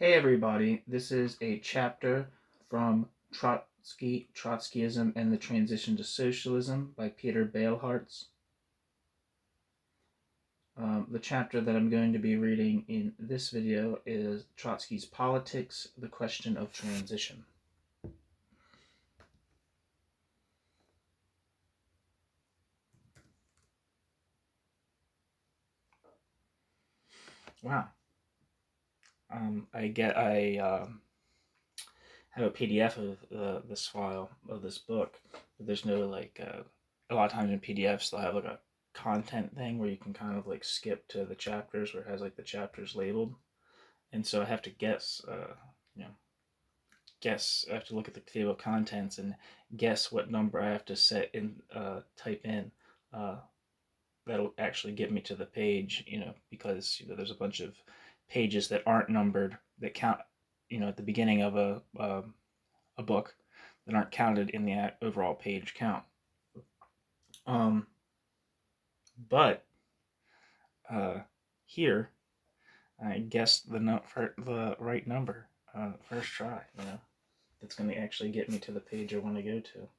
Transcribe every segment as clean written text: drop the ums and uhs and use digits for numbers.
Hey everybody, this is a chapter from Trotskyism and the Transition to Socialism by Peter Beilharz. The chapter that I'm going to be reading in this video is Trotsky's Politics, the Question of Transition. Wow. I have a PDF of this file of this book, but there's no a lot of times in PDFs they'll have like a content thing where you can kind of like skip to the chapters where it has like the chapters labeled, and so I have to guess. I have to look at the table of contents and guess what number I have to type in. That'll actually get me to the page, because there's a bunch of pages that aren't numbered that count, at the beginning of a book that aren't counted in the overall page count. But here I guessed the right number first try. That's going to actually get me to the page I want to go to,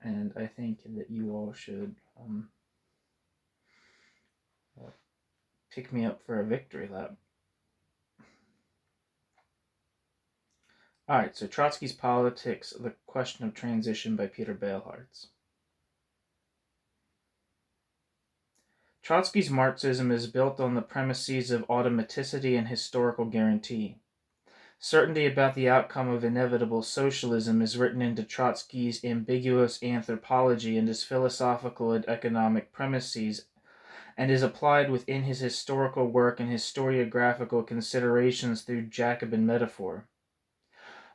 and I think that you all should pick me up for a victory lap. Alright, so Trotsky's Politics, the Question of Transition by Peter Beilharz. Trotsky's Marxism is built on the premises of automaticity and historical guarantee. Certainty about the outcome of inevitable socialism is written into Trotsky's ambiguous anthropology and his philosophical and economic premises, and is applied within his historical work and historiographical considerations through Jacobin metaphor.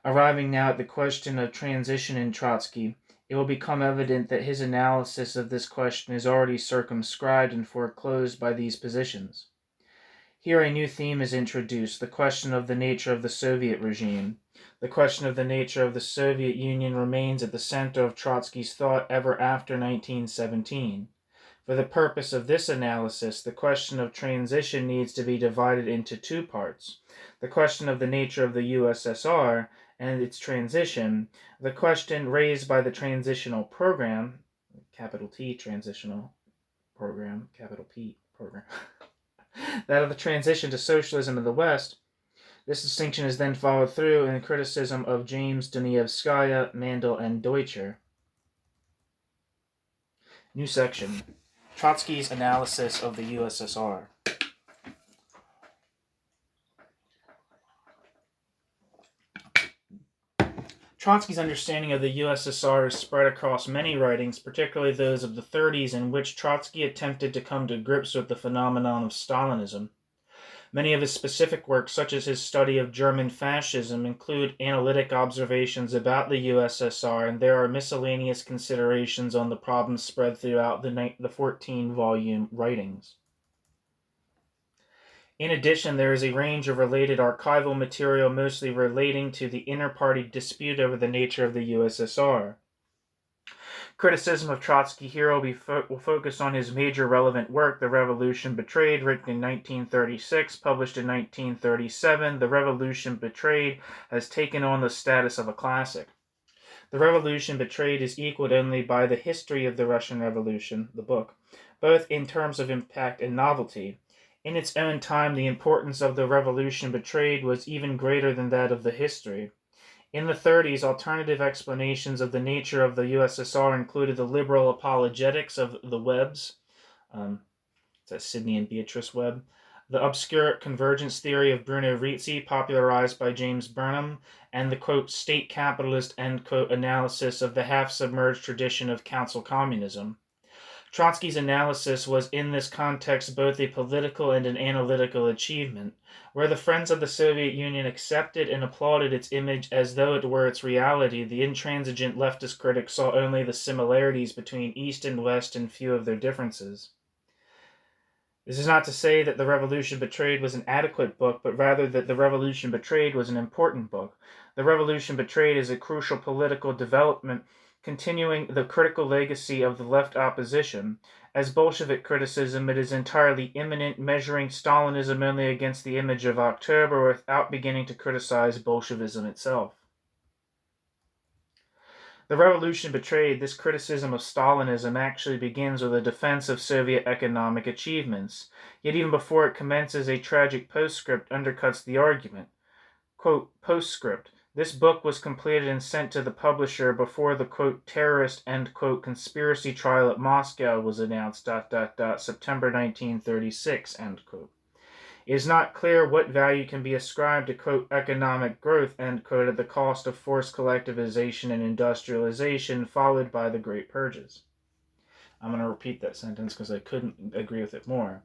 Arriving now at the question of transition in Trotsky, it will become evident that his analysis of this question is already circumscribed and foreclosed by these positions. Here a new theme is introduced, the question of the nature of the Soviet regime. The question of the nature of the Soviet Union remains at the center of Trotsky's thought ever after 1917. For the purpose of this analysis, the question of transition needs to be divided into two parts. The question of the nature of the USSR and its transition, the question raised by the transitional program, capital T transitional program, capital P program, that of the transition to socialism in the West. This distinction is then followed through in criticism of James, Dunievskaya, Mandel, and Deutscher. New section. Trotsky's analysis of the USSR. Trotsky's understanding of the USSR is spread across many writings, particularly those of the 30s, in which Trotsky attempted to come to grips with the phenomenon of Stalinism. Many of his specific works, such as his study of German fascism, include analytic observations about the USSR, and there are miscellaneous considerations on the problems spread throughout the 14-volume writings. In addition, there is a range of related archival material mostly relating to the inter-party dispute over the nature of the USSR. Criticism of Trotsky here will focus on his major relevant work, The Revolution Betrayed, written in 1936, published in 1937. The Revolution Betrayed has taken on the status of a classic. The Revolution Betrayed is equaled only by The History of the Russian Revolution, the book, both in terms of impact and novelty. In its own time, the importance of The Revolution Betrayed was even greater than that of the history. In the 30s, alternative explanations of the nature of the USSR included the liberal apologetics of the Webbs, that's Sidney and Beatrice Webb, the obscure convergence theory of Bruno Rizzi, popularized by James Burnham, and the, quote, state capitalist, end quote, analysis of the half-submerged tradition of council communism. Trotsky's analysis was in this context both a political and an analytical achievement. Where the friends of the Soviet Union accepted and applauded its image as though it were its reality, the intransigent leftist critics saw only the similarities between East and West and few of their differences. This is not to say that The Revolution Betrayed was an adequate book, but rather that The Revolution Betrayed was an important book. The Revolution Betrayed is a crucial political development continuing the critical legacy of the left opposition. As Bolshevik criticism, it is entirely immanent, measuring Stalinism only against the image of October without beginning to criticize Bolshevism itself. The revolution betrayed. This criticism of Stalinism actually begins with a defense of Soviet economic achievements. Yet even before it commences, a tragic postscript undercuts the argument. Quote, postscript. This book was completed and sent to the publisher before the, quote, terrorist, end quote, conspiracy trial at Moscow was announced, September 1936, end quote. It is not clear what value can be ascribed to, quote, economic growth, end quote, at the cost of forced collectivization and industrialization, followed by the Great Purges. I'm going to repeat that sentence because I couldn't agree with it more.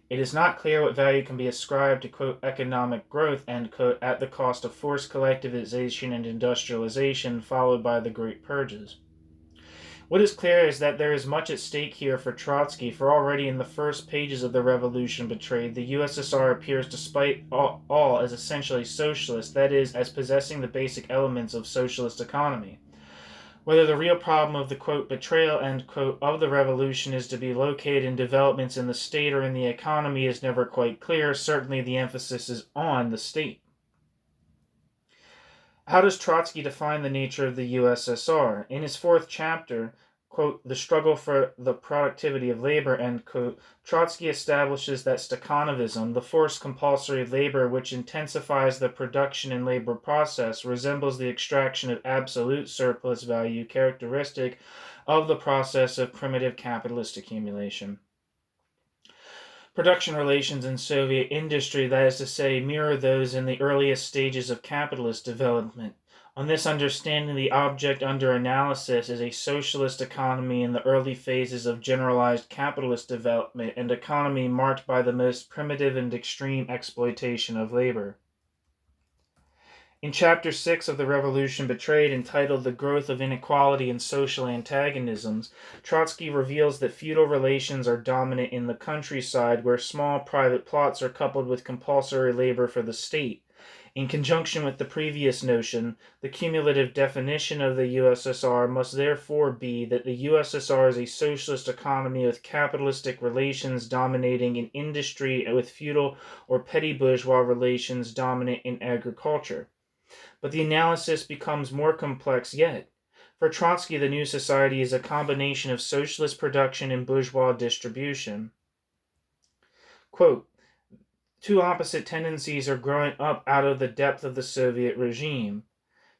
It is not clear what value can be ascribed to, quote, economic growth, end quote, at the cost of forced collectivization and industrialization, followed by the Great Purges. What is clear is that there is much at stake here for Trotsky, for already in the first pages of The Revolution Betrayed, the USSR appears despite all as essentially socialist, that is, as possessing the basic elements of socialist economy. Whether the real problem of the, quote, betrayal, end quote, of the revolution is to be located in developments in the state or in the economy is never quite clear. Certainly the emphasis is on the state. How does Trotsky define the nature of the USSR? In his fourth chapter, quote, the struggle for the productivity of labor, end quote, Trotsky establishes that Stakhanovism, the forced compulsory labor which intensifies the production and labor process, resembles the extraction of absolute surplus value characteristic of the process of primitive capitalist accumulation. Production relations in Soviet industry, that is to say, mirror those in the earliest stages of capitalist development. On this understanding, the object under analysis is a socialist economy in the early phases of generalized capitalist development, and economy marked by the most primitive and extreme exploitation of labor. In Chapter 6 of The Revolution Betrayed, entitled The Growth of Inequality and Social Antagonisms, Trotsky reveals that feudal relations are dominant in the countryside, where small private plots are coupled with compulsory labor for the state. In conjunction with the previous notion, the cumulative definition of the USSR must therefore be that the USSR is a socialist economy with capitalistic relations dominating in industry, with feudal or petty bourgeois relations dominant in agriculture. But the analysis becomes more complex yet. For Trotsky, the new society is a combination of socialist production and bourgeois distribution. Quote, two opposite tendencies are growing up out of the depth of the Soviet regime,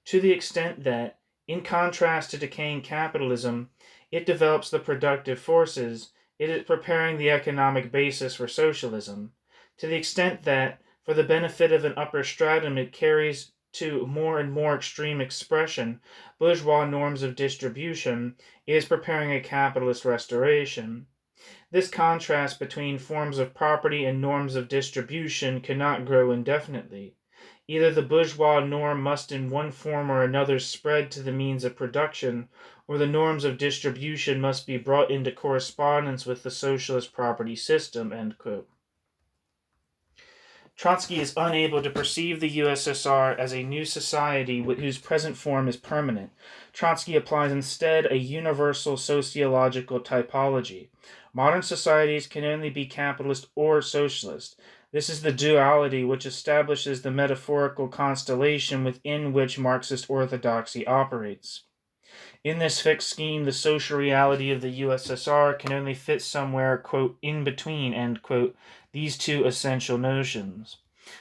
to the extent that, in contrast to decaying capitalism, it develops the productive forces, it is preparing the economic basis for socialism. To the extent that, for the benefit of an upper stratum, it carries to more and more extreme expression bourgeois norms of distribution, is preparing a capitalist restoration. This contrast between forms of property and norms of distribution cannot grow indefinitely. Either the bourgeois norm must in one form or another spread to the means of production, or the norms of distribution must be brought into correspondence with the socialist property system, end quote. Trotsky is unable to perceive the USSR as a new society whose present form is permanent. Trotsky applies instead a universal sociological typology. Modern societies can only be capitalist or socialist. This is the duality which establishes the metaphorical constellation within which Marxist orthodoxy operates. In this fixed scheme, the social reality of the USSR can only fit somewhere, quote, in between, end quote, these two essential notions.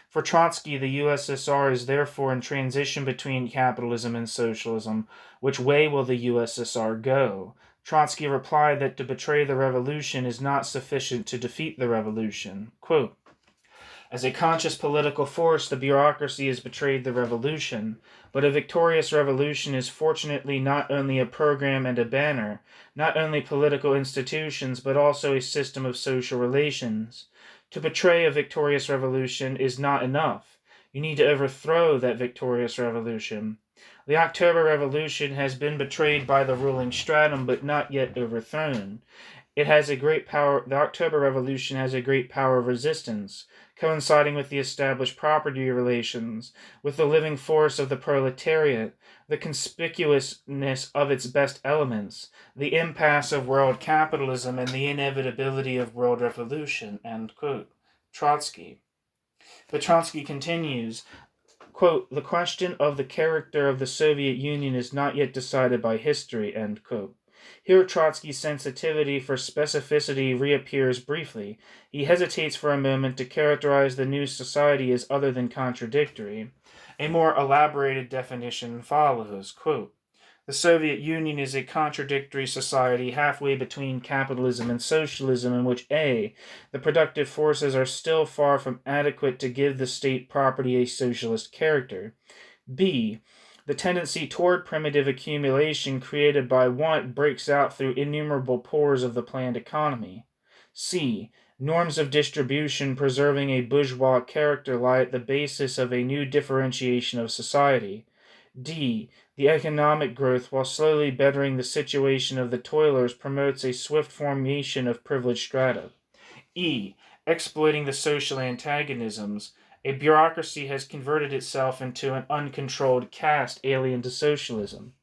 For Trotsky, the USSR is therefore in transition between capitalism and socialism. Which way will the USSR go? Trotsky replied that to betray the revolution is not sufficient to defeat the revolution. Quote, as a conscious political force, the bureaucracy has betrayed the revolution, but a victorious revolution is fortunately not only a program and a banner, not only political institutions, but also a system of social relations. To betray a victorious revolution is not enough. You need to overthrow that victorious revolution. The October Revolution has been betrayed by the ruling stratum, but not yet overthrown. It has a great power. The October Revolution has a great power of resistance, coinciding with the established property relations, with the living force of the proletariat, the conspicuousness of its best elements, the impasse of world capitalism, and the inevitability of world revolution. End quote. Trotsky. But Trotsky continues, quote, the question of the character of the Soviet Union is not yet decided by history, end quote. Here Trotsky's sensitivity for specificity reappears briefly. He hesitates for a moment to characterize the new society as other than contradictory. A more elaborated definition follows, quote, the Soviet Union is a contradictory society halfway between capitalism and socialism, in which A, the productive forces are still far from adequate to give the state property a socialist character, B, the tendency toward primitive accumulation created by want breaks out through innumerable pores of the planned economy, C, norms of distribution preserving a bourgeois character lie at the basis of a new differentiation of society, D, the economic growth, while slowly bettering the situation of the toilers, promotes a swift formation of privileged strata. E, exploiting the social antagonisms, a bureaucracy has converted itself into an uncontrolled caste alien to socialism.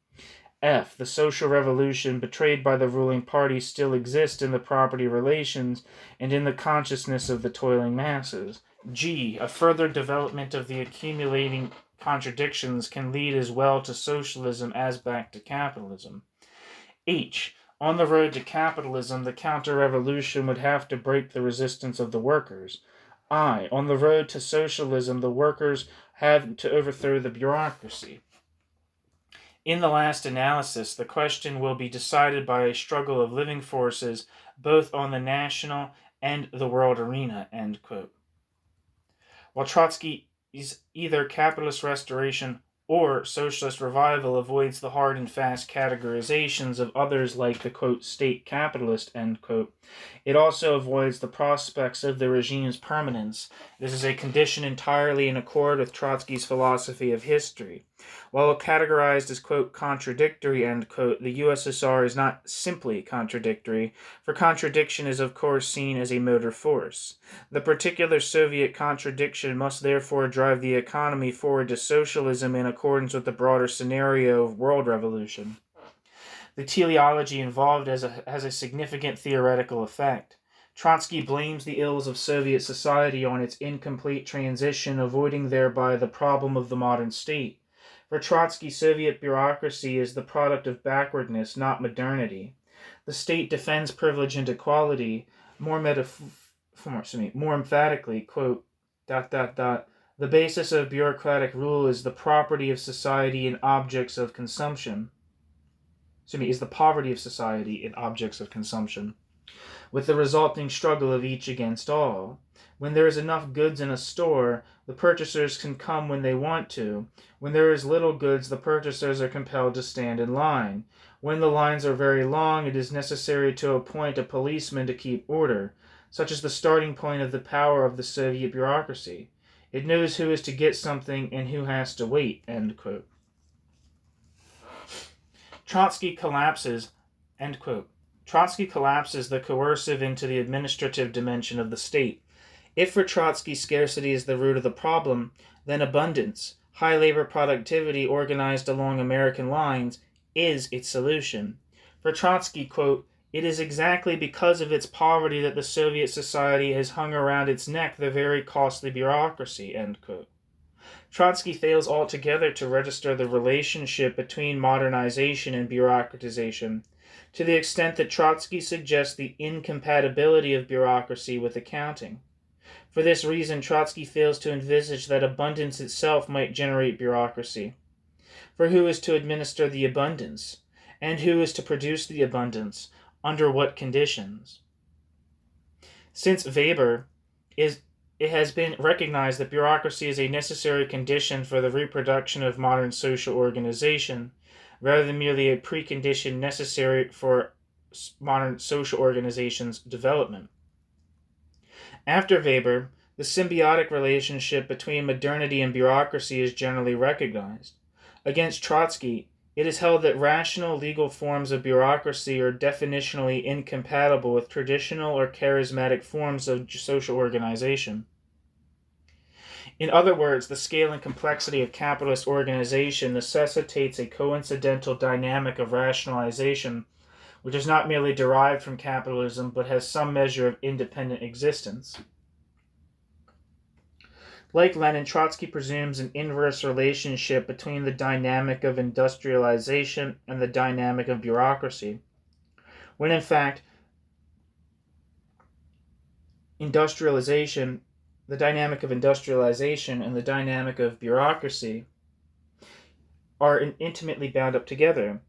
F, the social revolution betrayed by the ruling party still exists in the property relations and in the consciousness of the toiling masses. G, a further development of the accumulating contradictions can lead as well to socialism as back to capitalism. H, on the road to capitalism, the counter-revolution would have to break the resistance of the workers. I, on the road to socialism, the workers have to overthrow the bureaucracy. In the last analysis, the question will be decided by a struggle of living forces both on the national and the world arena, end quote. While Trotsky is either capitalist restoration or socialist revival avoids the hard and fast categorizations of others like the, quote, state capitalist, end quote, it also avoids the prospects of the regime's permanence. This is a condition entirely in accord with Trotsky's philosophy of history. While categorized as, quote, contradictory, end quote, the USSR is not simply contradictory, for contradiction is of course seen as a motor force. The particular Soviet contradiction must therefore drive the economy forward to socialism in accordance with the broader scenario of world revolution. The teleology involved has a significant theoretical effect. Trotsky blames the ills of Soviet society on its incomplete transition, avoiding thereby the problem of the modern state. For Trotsky, Soviet bureaucracy is the product of backwardness, not modernity. The state defends privilege and equality more emphatically, quote, ... The basis of bureaucratic rule is the property of society in objects of consumption. Is the poverty of society in objects of consumption, with the resulting struggle of each against all. When there is enough goods in a store, the purchasers can come when they want to. When there is little goods, the purchasers are compelled to stand in line. When the lines are very long, it is necessary to appoint a policeman to keep order. Such is the starting point of the power of the Soviet bureaucracy. It knows who is to get something and who has to wait, end quote. Trotsky collapses, end quote. Trotsky collapses the coercive into the administrative dimension of the state. If for Trotsky scarcity is the root of the problem, then abundance, high labor productivity organized along American lines, is its solution. For Trotsky, quote, it is exactly because of its poverty that the Soviet society has hung around its neck the very costly bureaucracy, end quote. Trotsky fails altogether to register the relationship between modernization and bureaucratization, to the extent that Trotsky suggests the incompatibility of bureaucracy with accounting. For this reason, Trotsky fails to envisage that abundance itself might generate bureaucracy. For who is to administer the abundance? And who is to produce the abundance? Under what conditions? Since Weber, it has been recognized that bureaucracy is a necessary condition for the reproduction of modern social organization, rather than merely a precondition necessary for modern social organization's development. After Weber, The symbiotic relationship between modernity and bureaucracy is generally recognized. Against Trotsky, it is held that rational legal forms of bureaucracy are definitionally incompatible with traditional or charismatic forms of social organization. In other words, the scale and complexity of capitalist organization necessitates a coincidental dynamic of rationalization which is not merely derived from capitalism but has some measure of independent existence. Like Lenin, Trotsky presumes an inverse relationship between the dynamic of industrialization and the dynamic of bureaucracy, when in fact, the dynamic of industrialization and the dynamic of bureaucracy are intimately bound up together.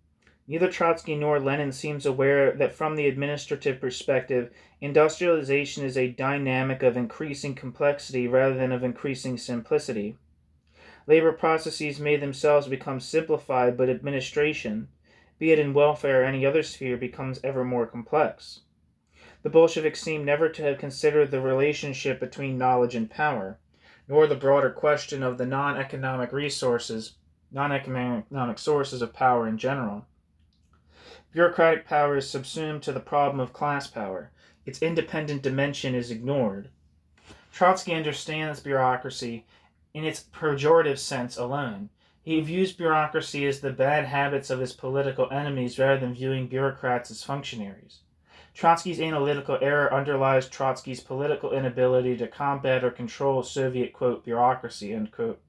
Neither Trotsky nor Lenin seems aware that from the administrative perspective, industrialization is a dynamic of increasing complexity rather than of increasing simplicity. Labor processes may themselves become simplified, but administration, be it in welfare or any other sphere, becomes ever more complex. The Bolsheviks seem never to have considered the relationship between knowledge and power, nor the broader question of the non-economic sources of power in general. Bureaucratic power is subsumed to the problem of class power. Its independent dimension is ignored. Trotsky understands bureaucracy in its pejorative sense alone. He views bureaucracy as the bad habits of his political enemies rather than viewing bureaucrats as functionaries. Trotsky's analytical error underlies Trotsky's political inability to combat or control Soviet, quote, bureaucracy, end quote,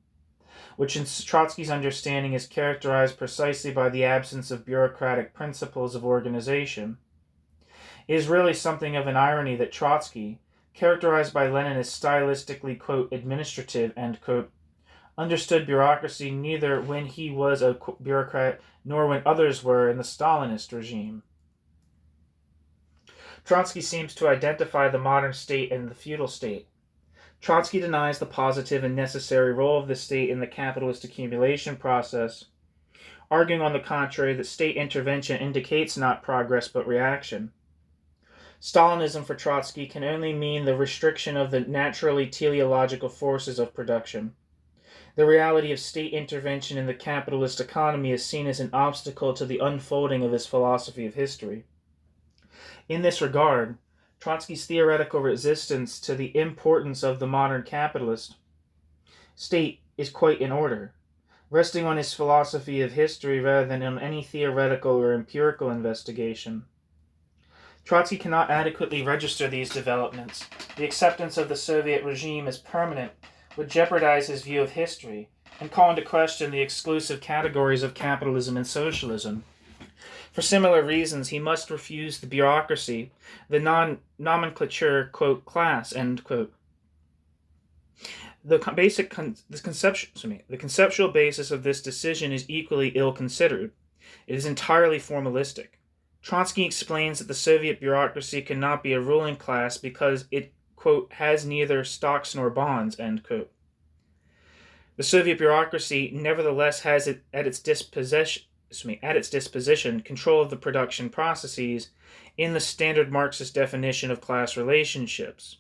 which in Trotsky's understanding is characterized precisely by the absence of bureaucratic principles of organization. It is really something of an irony that Trotsky, characterized by Lenin as stylistically, quote, administrative, end quote, understood bureaucracy neither when he was a bureaucrat nor when others were in the Stalinist regime. Trotsky seems to identify the modern state and the feudal state. Trotsky denies the positive and necessary role of the state in the capitalist accumulation process, arguing on the contrary that state intervention indicates not progress but reaction. Stalinism for Trotsky can only mean the restriction of the naturally teleological forces of production. The reality of state intervention in the capitalist economy is seen as an obstacle to the unfolding of his philosophy of history. In this regard, Trotsky's theoretical resistance to the importance of the modern capitalist state is quite in order, resting on his philosophy of history rather than on any theoretical or empirical investigation. Trotsky cannot adequately register these developments. The acceptance of the Soviet regime as permanent would jeopardize his view of history and call into question the exclusive categories of capitalism and socialism. For similar reasons, he must refuse the bureaucracy, the nomenclature, quote, class, end quote. The conceptual basis of this decision is equally ill-considered. It is entirely formalistic. Trotsky explains that the Soviet bureaucracy cannot be a ruling class because it, quote, has neither stocks nor bonds, end quote. The Soviet bureaucracy nevertheless has at its disposition control of the production processes in the standard Marxist definition of class relationships.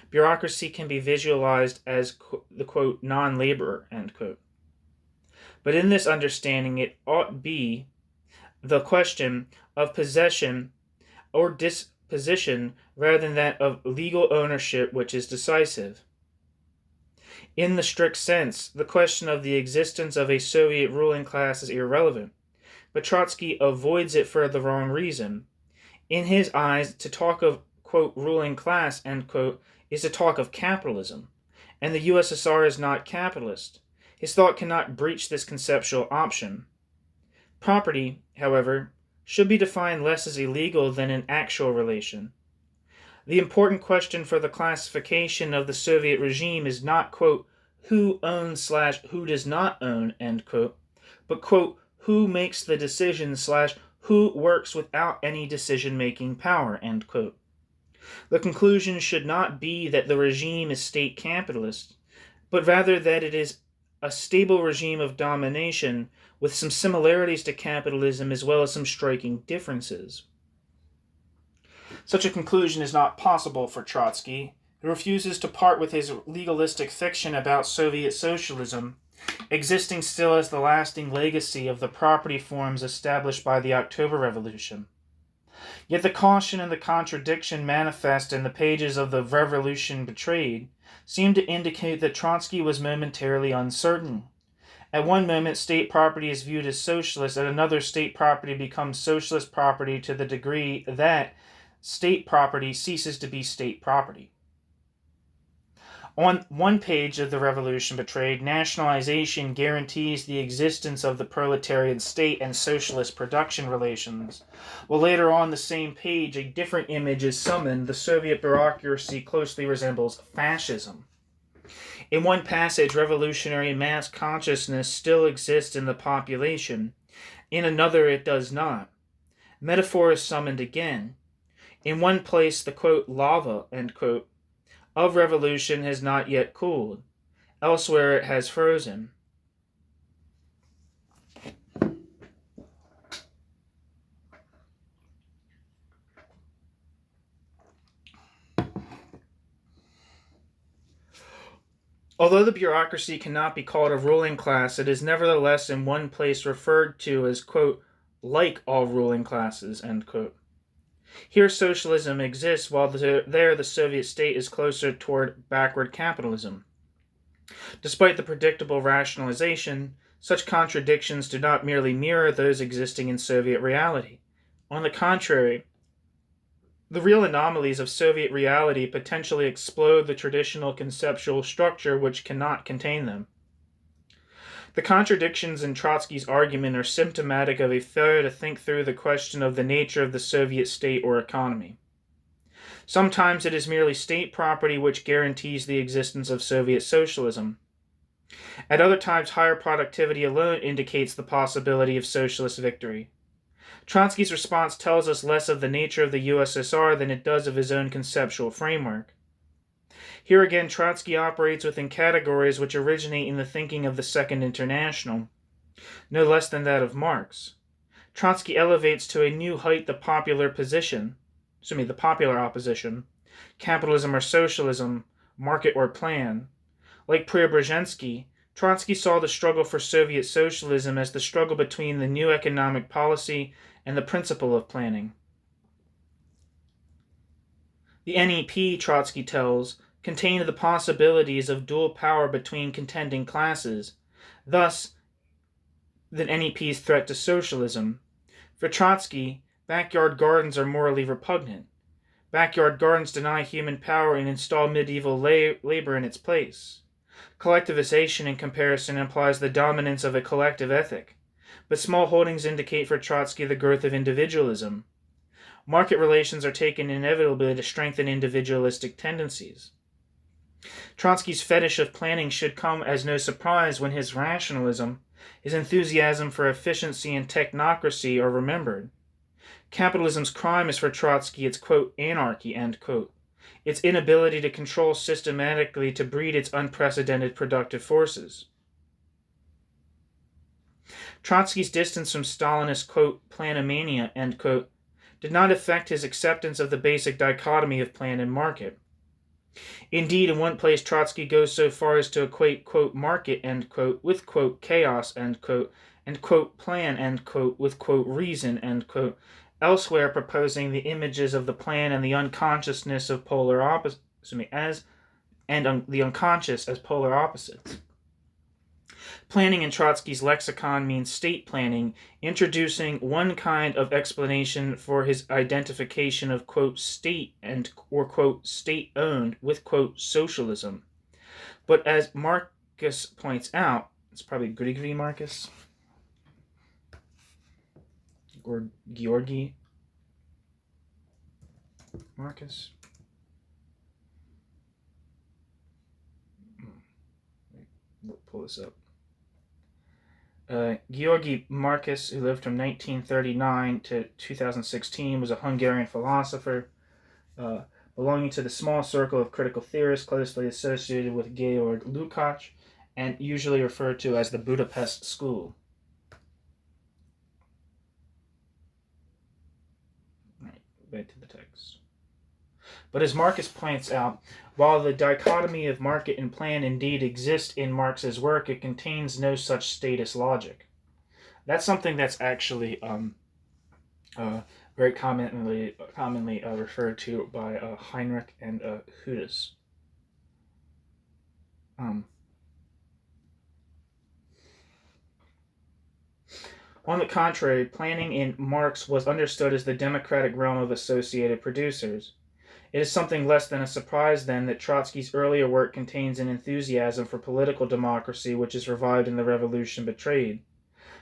Bureaucracy can be visualized as the, quote, non-laborer, end quote. But in this understanding, it ought be the question of possession or disposition rather than that of legal ownership which is decisive. In the strict sense, the question of the existence of a Soviet ruling class is irrelevant, but Trotsky avoids it for the wrong reason. In his eyes, to talk of, quote, ruling class, end quote, is to talk of capitalism, and the USSR is not capitalist. His thought cannot breach this conceptual option. Property, however, should be defined less as a legal than an actual relation. The important question for the classification of the Soviet regime is not, quote, who owns / who does not own, end quote, but, quote, who makes the decision / who works without any decision-making power, end quote. The conclusion should not be that the regime is state capitalist, but rather that it is a stable regime of domination with some similarities to capitalism as well as some striking differences. Such a conclusion is not possible for Trotsky, He refuses to part with his legalistic fiction about Soviet socialism, existing still as the lasting legacy of the property forms established by the October Revolution. Yet the caution and the contradiction manifest in the pages of the Revolution Betrayed seem to indicate that Trotsky was momentarily uncertain. At one moment, state property is viewed as socialist. At another, state property becomes socialist property to the degree that state property ceases to be state property. On one page of The Revolution Betrayed, nationalization guarantees the existence of the proletarian state and socialist production relations, while later on the same page a different image is summoned. The Soviet bureaucracy closely resembles fascism. In one passage, revolutionary mass consciousness still exists in the population. In another, it does not. Metaphor is summoned again. In one place, the, quote, lava, end quote, of revolution has not yet cooled. Elsewhere, it has frozen. Although the bureaucracy cannot be called a ruling class, it is nevertheless in one place referred to as, quote, like all ruling classes, end quote. Here socialism exists, while there the Soviet state is closer toward backward capitalism. Despite the predictable rationalization, such contradictions do not merely mirror those existing in Soviet reality. On the contrary, the real anomalies of Soviet reality potentially explode the traditional conceptual structure which cannot contain them. The contradictions in Trotsky's argument are symptomatic of a failure to think through the question of the nature of the Soviet state or economy. Sometimes it is merely state property which guarantees the existence of Soviet socialism. At other times, higher productivity alone indicates the possibility of socialist victory. Trotsky's response tells us less of the nature of the USSR than it does of his own conceptual framework. Here again, Trotsky operates within categories which originate in the thinking of the Second International, no less than that of Marx. Trotsky elevates to a new height the popular opposition, capitalism or socialism, market or plan. Like Preobrazhensky, Trotsky saw the struggle for Soviet socialism as the struggle between the new economic policy and the principle of planning. The NEP, Trotsky tells, contained the possibilities of dual power between contending classes, thus the NEP's threat to socialism. For Trotsky, backyard gardens are morally repugnant. Backyard gardens deny human power and install medieval labor in its place. Collectivization, in comparison, implies the dominance of a collective ethic, but small holdings indicate for Trotsky the growth of individualism. Market relations are taken inevitably to strengthen individualistic tendencies. Trotsky's fetish of planning should come as no surprise when his rationalism, his enthusiasm for efficiency and technocracy are remembered. Capitalism's crime is for Trotsky its, quote, anarchy, end quote, its inability to control systematically to breed its unprecedented productive forces. Trotsky's distance from Stalinist, quote, planomania, end quote, did not affect his acceptance of the basic dichotomy of plan and market. Indeed, in one place, Trotsky goes so far as to equate, quote, market, end quote, with, quote, chaos, end quote, and, quote, plan, end quote, with, quote, reason, end quote, elsewhere proposing the images of the plan and the unconsciousness of polar opposites, the unconscious as polar opposites. Planning in Trotsky's lexicon means state planning, introducing one kind of explanation for his identification of, quote, state or, quote, state-owned with, quote, socialism. But as Marcus points out, it's probably Grigory Marcus or Georgy Marcus. We'll pull this up. Georgy Marcus, who lived from 1939 to 2016, was a Hungarian philosopher belonging to the small circle of critical theorists closely associated with Georg Lukács and usually referred to as the Budapest School. Right, back to the text. But as Marcus points out, while the dichotomy of market and plan indeed exists in Marx's work, it contains no such status logic. That's something that's actually very commonly referred to by Heinrich and Hudis. On the contrary, planning in Marx was understood as the democratic realm of associated producers. It is something less than a surprise, then, that Trotsky's earlier work contains an enthusiasm for political democracy which is revived in the Revolution Betrayed.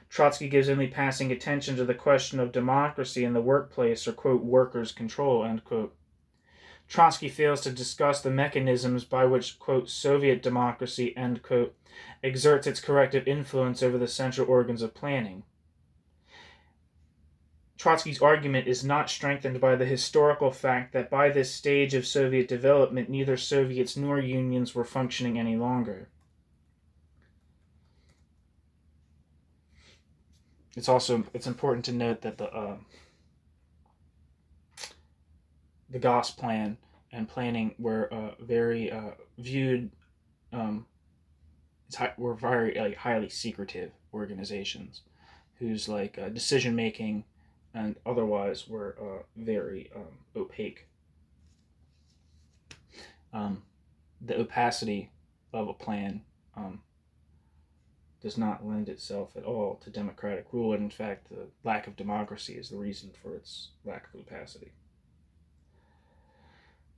Trotsky gives only passing attention to the question of democracy in the workplace or, quote, workers' control, end quote. Trotsky fails to discuss the mechanisms by which, quote, Soviet democracy, end quote, exerts its corrective influence over the central organs of planning. Trotsky's argument is not strengthened by the historical fact that by this stage of Soviet development, neither Soviets nor unions were functioning any longer. It's important to note that the Goss plan and planning were very viewed were very highly secretive organizations whose decision making and otherwise were very opaque. The opacity of a plan does not lend itself at all to democratic rule, and in fact, the lack of democracy is the reason for its lack of opacity.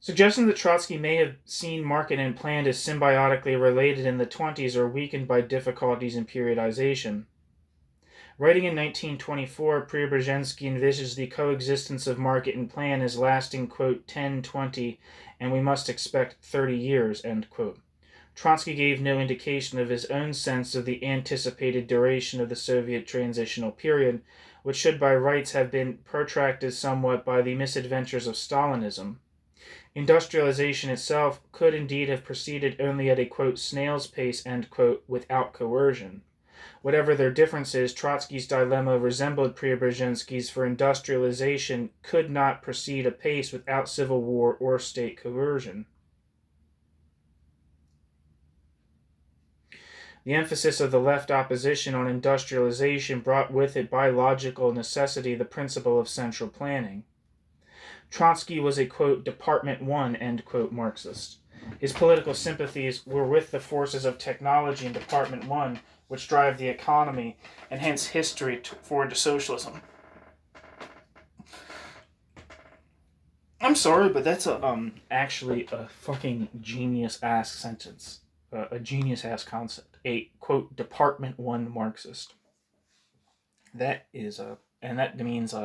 Suggestions that Trotsky may have seen market and plan as symbiotically related in the 1920s are weakened by difficulties in periodization. Writing in 1924, Preobrazhensky envisages the coexistence of market and plan as lasting, quote, 10, 20, and we must expect 30 years, end quote. Trotsky gave no indication of his own sense of the anticipated duration of the Soviet transitional period, which should by rights have been protracted somewhat by the misadventures of Stalinism. Industrialization itself could indeed have proceeded only at a, quote, snail's pace, end quote, without coercion. Whatever their differences, Trotsky's dilemma resembled Preobrazhensky's, for industrialization could not proceed apace without civil war or state coercion. The emphasis of the left opposition on industrialization brought with it by logical necessity the principle of central planning. Trotsky was a, quote, Department One, end quote, Marxist. His political sympathies were with the forces of technology in Department One, which drive the economy, and hence history forward to socialism. I'm sorry, but that's actually a fucking genius-ass sentence. A genius-ass concept. A, quote, Department One Marxist. That is and that means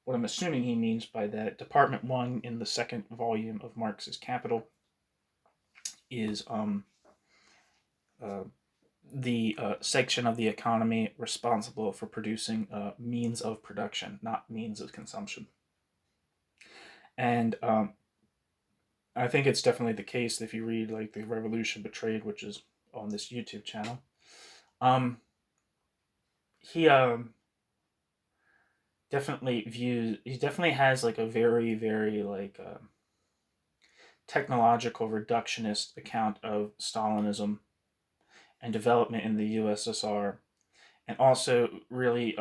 what I'm assuming he means by that, Department One in the second volume of Marx's Capital is the section of the economy responsible for producing means of production, not means of consumption. And I think it's definitely the case if you read The Revolution Betrayed, which is on this YouTube channel. He definitely has a very, very technological reductionist account of Stalinism and development in the USSR, and also really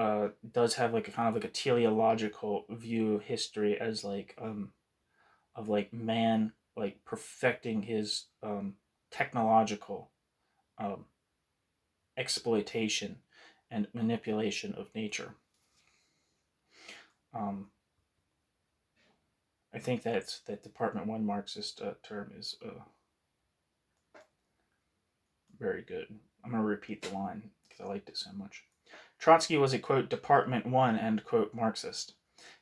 does have a kind of a teleological view of history as of man perfecting his technological exploitation and manipulation of nature. I think that Department One Marxist term is very good. I'm going to repeat the line because I liked it so much. Trotsky was a, quote, Department One, end quote, Marxist.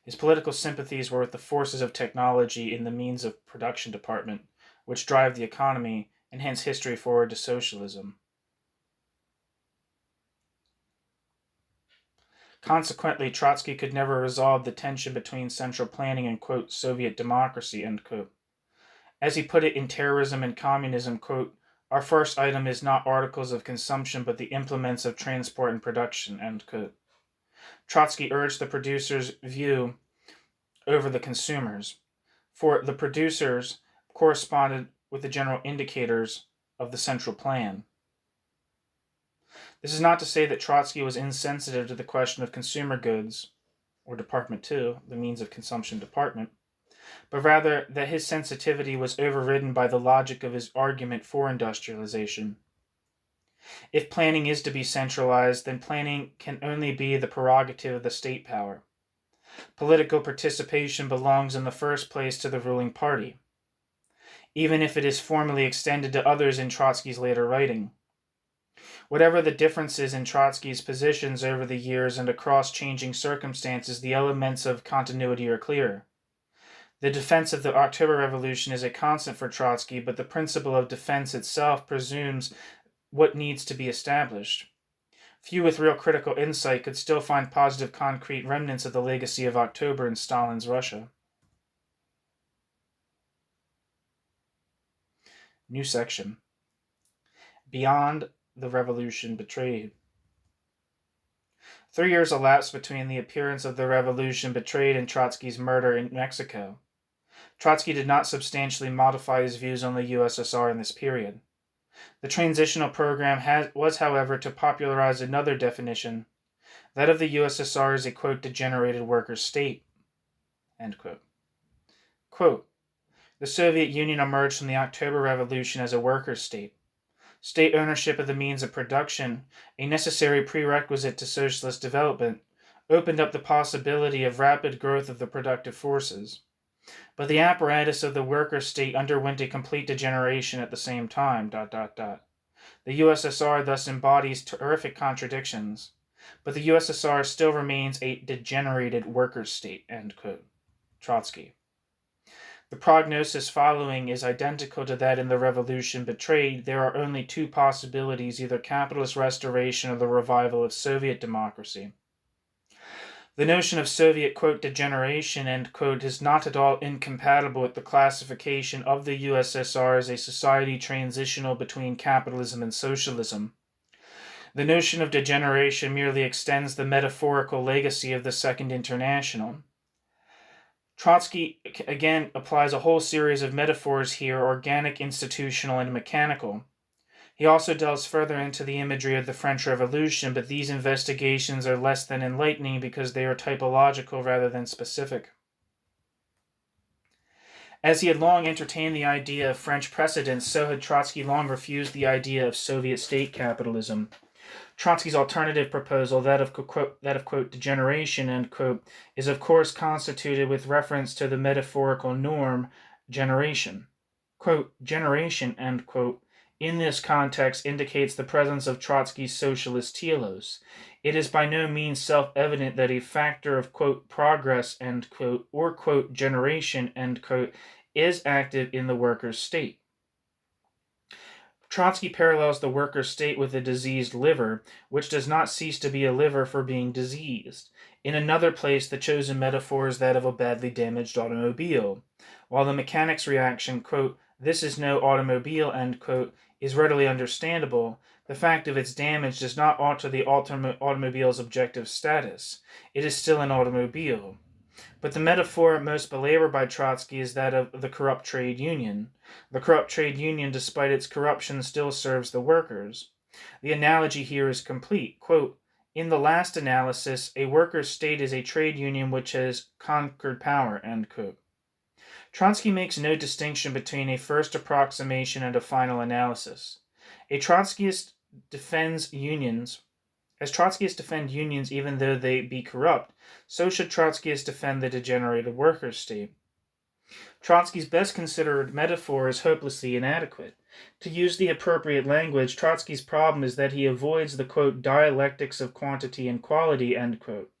His political sympathies were with the forces of technology in the means of production department, which drive the economy, and hence history forward to socialism. Consequently, Trotsky could never resolve the tension between central planning and, quote, Soviet democracy, end quote. As he put it in Terrorism and Communism, quote, our first item is not articles of consumption, but the implements of transport and production, end quote. Trotsky urged the producer's view over the consumers, for the producers corresponded with the general indicators of the central plan. This is not to say that Trotsky was insensitive to the question of consumer goods, or Department 2, the means of consumption department, but rather that his sensitivity was overridden by the logic of his argument for industrialization. If planning is to be centralized, then planning can only be the prerogative of the state power. Political participation belongs in the first place to the ruling party, even if it is formally extended to others in Trotsky's later writing. Whatever the differences in Trotsky's positions over the years and across changing circumstances, the elements of continuity are clear. The defense of the October Revolution is a constant for Trotsky, but the principle of defense itself presumes what needs to be established. Few with real critical insight could still find positive concrete remnants of the legacy of October in Stalin's Russia. New section. Beyond the Revolution Betrayed. 3 years elapsed between the appearance of the Revolution Betrayed and Trotsky's murder in Mexico. Trotsky did not substantially modify his views on the USSR in this period. The transitional program was, however, to popularize another definition, that of the USSR as a, quote, degenerated worker state, end quote. Quote, the Soviet Union emerged from the October Revolution as a worker state. State ownership of the means of production, a necessary prerequisite to socialist development, opened up the possibility of rapid growth of the productive forces. But the apparatus of the worker state underwent a complete degeneration at the same time. The USSR thus embodies terrific contradictions, but the USSR still remains a degenerated worker state, end quote. Trotsky. The prognosis following is identical to that in the Revolution Betrayed. There are only two possibilities, either capitalist restoration or the revival of Soviet democracy. The notion of Soviet, quote, degeneration, end quote, is not at all incompatible with the classification of the USSR as a society transitional between capitalism and socialism. The notion of degeneration merely extends the metaphorical legacy of the Second International. Trotsky, again, applies a whole series of metaphors here, organic, institutional, and mechanical. He also delves further into the imagery of the French Revolution, but these investigations are less than enlightening because they are typological rather than specific. As he had long entertained the idea of French precedents, so had Trotsky long refused the idea of Soviet state capitalism. Trotsky's alternative proposal, that of quote, degeneration, end quote, is of course constituted with reference to the metaphorical norm, generation. Quote, generation, end quote, in this context indicates the presence of Trotsky's socialist telos. It is by no means self-evident that a factor of, quote, progress, end quote, or, quote, generation, end quote, is active in the worker's state. Trotsky parallels the worker state with a diseased liver, which does not cease to be a liver for being diseased. In another place, the chosen metaphor is that of a badly damaged automobile. While the mechanic's reaction, quote, this is no automobile, end quote, is readily understandable, the fact of its damage does not alter the automobile's objective status. It is still an automobile. But the metaphor most belabored by Trotsky is that of the corrupt trade union. The corrupt trade union, despite its corruption, still serves the workers. The analogy here is complete. Quote, in the last analysis, a workers' state is a trade union which has conquered power, end quote. Trotsky makes no distinction between a first approximation and a final analysis. A Trotskyist defends unions. As Trotskyists defend unions even though they be corrupt, so should Trotskyists defend the degenerated workers' state. Trotsky's best considered metaphor is hopelessly inadequate. To use the appropriate language, Trotsky's problem is that he avoids the, quote, dialectics of quantity and quality, end quote.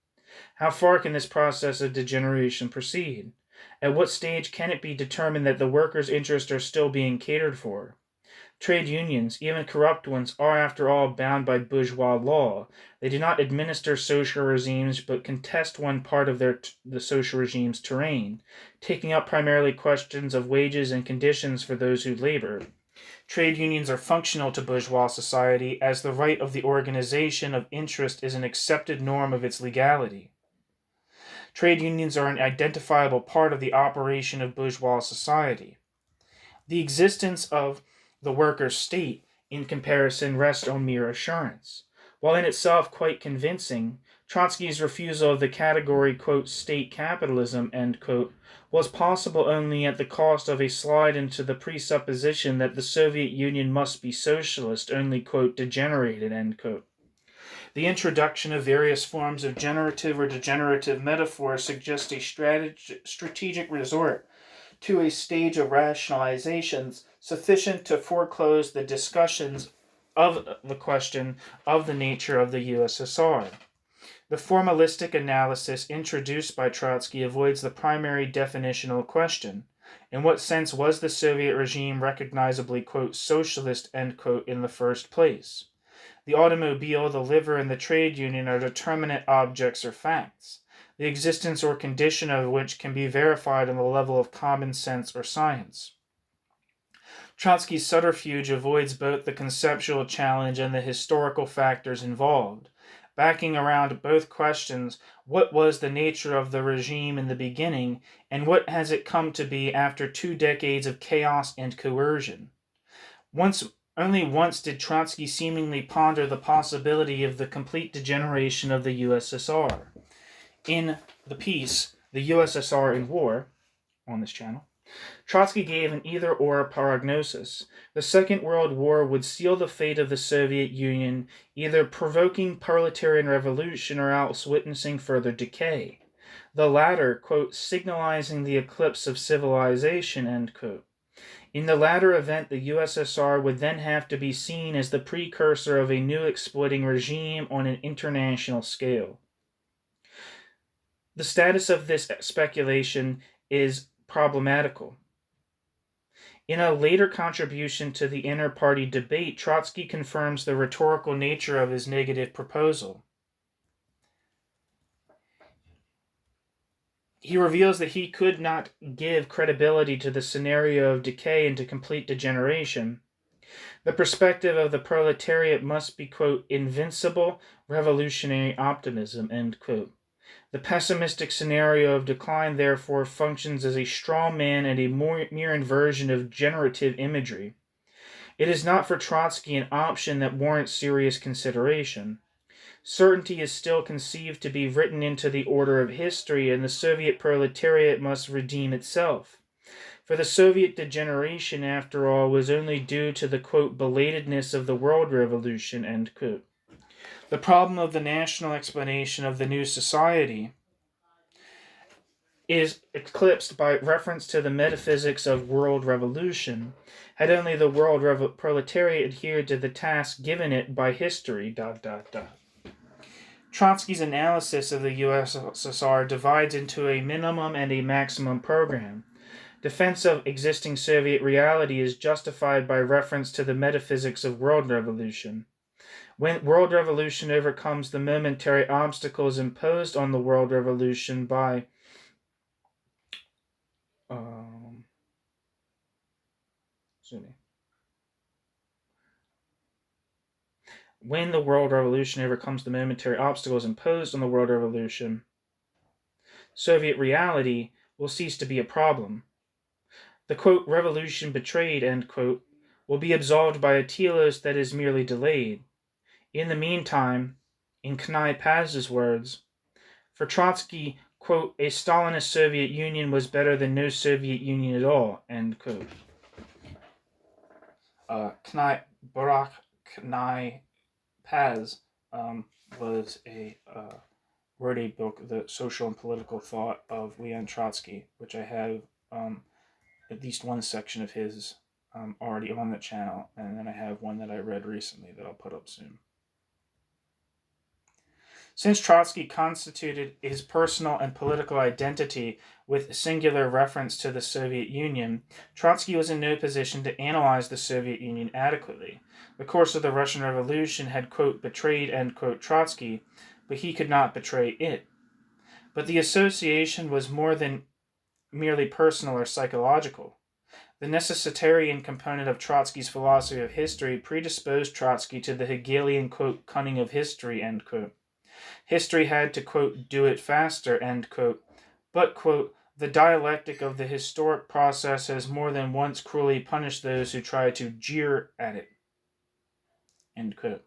How far can this process of degeneration proceed? At what stage can it be determined that the workers' interests are still being catered for? Trade unions, even corrupt ones, are after all bound by bourgeois law. They do not administer social regimes, but contest one part of the social regime's terrain, taking up primarily questions of wages and conditions for those who labor. Trade unions are functional to bourgeois society, as the right of the organization of interest is an accepted norm of its legality. Trade unions are an identifiable part of the operation of bourgeois society. The existence of the workers' state, in comparison, rests on mere assurance. While in itself quite convincing, Trotsky's refusal of the category, quote, state capitalism, end quote, was possible only at the cost of a slide into the presupposition that the Soviet Union must be socialist, only, quote, degenerated, end quote. The introduction of various forms of generative or degenerative metaphor suggests a strategic resort to a stage of rationalizations sufficient to foreclose the discussions of the question of the nature of the USSR. The formalistic analysis introduced by Trotsky avoids the primary definitional question. In what sense was the Soviet regime recognizably, quote, socialist, end quote, in the first place? The automobile, the liver, and the trade union are determinate objects or facts, the existence or condition of which can be verified on the level of common sense or science. Trotsky's subterfuge avoids both the conceptual challenge and the historical factors involved. Backing around both questions, what was the nature of the regime in the beginning, and what has it come to be after 2 decades of chaos and coercion? Only once did Trotsky seemingly ponder the possibility of the complete degeneration of the USSR. In the piece, The USSR in War, on this channel, Trotsky gave an either-or prognosis. The Second World War would seal the fate of the Soviet Union, either provoking proletarian revolution or else witnessing further decay. The latter, quote, signalizing the eclipse of civilization, end quote. In the latter event, the USSR would then have to be seen as the precursor of a new exploiting regime on an international scale. The status of this speculation is problematical. In a later contribution to the inter-party debate, Trotsky confirms the rhetorical nature of his negative proposal. He reveals that he could not give credibility to the scenario of decay into complete degeneration. The perspective of the proletariat must be, quote, invincible revolutionary optimism, end quote. The pessimistic scenario of decline, therefore, functions as a straw man and a mere inversion of generative imagery. It is not for Trotsky an option that warrants serious consideration. Certainty is still conceived to be written into the order of history, and the Soviet proletariat must redeem itself. For the Soviet degeneration, after all, was only due to the, quote, belatedness of the world revolution, end quote. The problem of the national explanation of the new society is eclipsed by reference to the metaphysics of world revolution, had only the world proletariat adhered to the task given it by history, ... Trotsky's analysis of the USSR divides into a minimum and a maximum program. Defense of existing Soviet reality is justified by reference to the metaphysics of world revolution. When world revolution overcomes the momentary obstacles imposed on the world revolution by when the world revolution overcomes the momentary obstacles imposed on the world revolution, Soviet reality will cease to be a problem. The, quote, revolution betrayed, end quote, will be absolved by a telos that is merely delayed. In the meantime, in Knai Paz's words, for Trotsky, quote, a Stalinist Soviet Union was better than no Soviet Union at all, end quote. Knai Paz wrote a book, The Social and Political Thought of Leon Trotsky, which I have at least one section of his already on the channel, and then I have one that I read recently that I'll put up soon. Since Trotsky constituted his personal and political identity with singular reference to the Soviet Union, Trotsky was in no position to analyze the Soviet Union adequately. The course of the Russian Revolution had, quote, betrayed, end quote, Trotsky, but he could not betray it. But the association was more than merely personal or psychological. The necessitarian component of Trotsky's philosophy of history predisposed Trotsky to the Hegelian, quote, cunning of history, end quote. History had to, quote, do it faster, end quote. But, quote, the dialectic of the historic process has more than once cruelly punished those who try to jeer at it, end quote.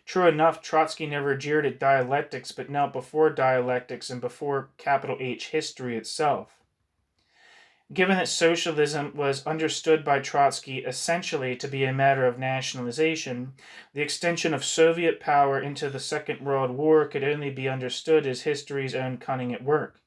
True enough, Trotsky never jeered at dialectics, but knelt before dialectics and before capital H history itself. Given that socialism was understood by Trotsky essentially to be a matter of nationalization, the extension of Soviet power into the Second World War could only be understood as history's own cunning at work.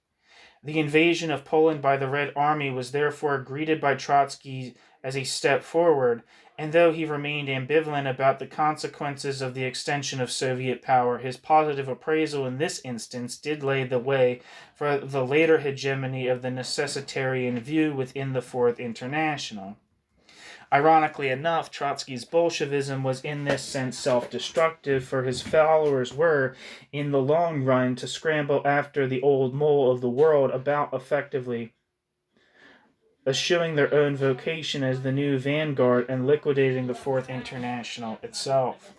The invasion of Poland by the Red Army was therefore greeted by Trotsky as a step forward, and though he remained ambivalent about the consequences of the extension of Soviet power, his positive appraisal in this instance did lay the way for the later hegemony of the necessitarian view within the Fourth International. Ironically enough, Trotsky's Bolshevism was in this sense self-destructive, for his followers were, in the long run, to scramble after the old mole of the world about effectively eschewing their own vocation as the new vanguard and liquidating the Fourth International itself.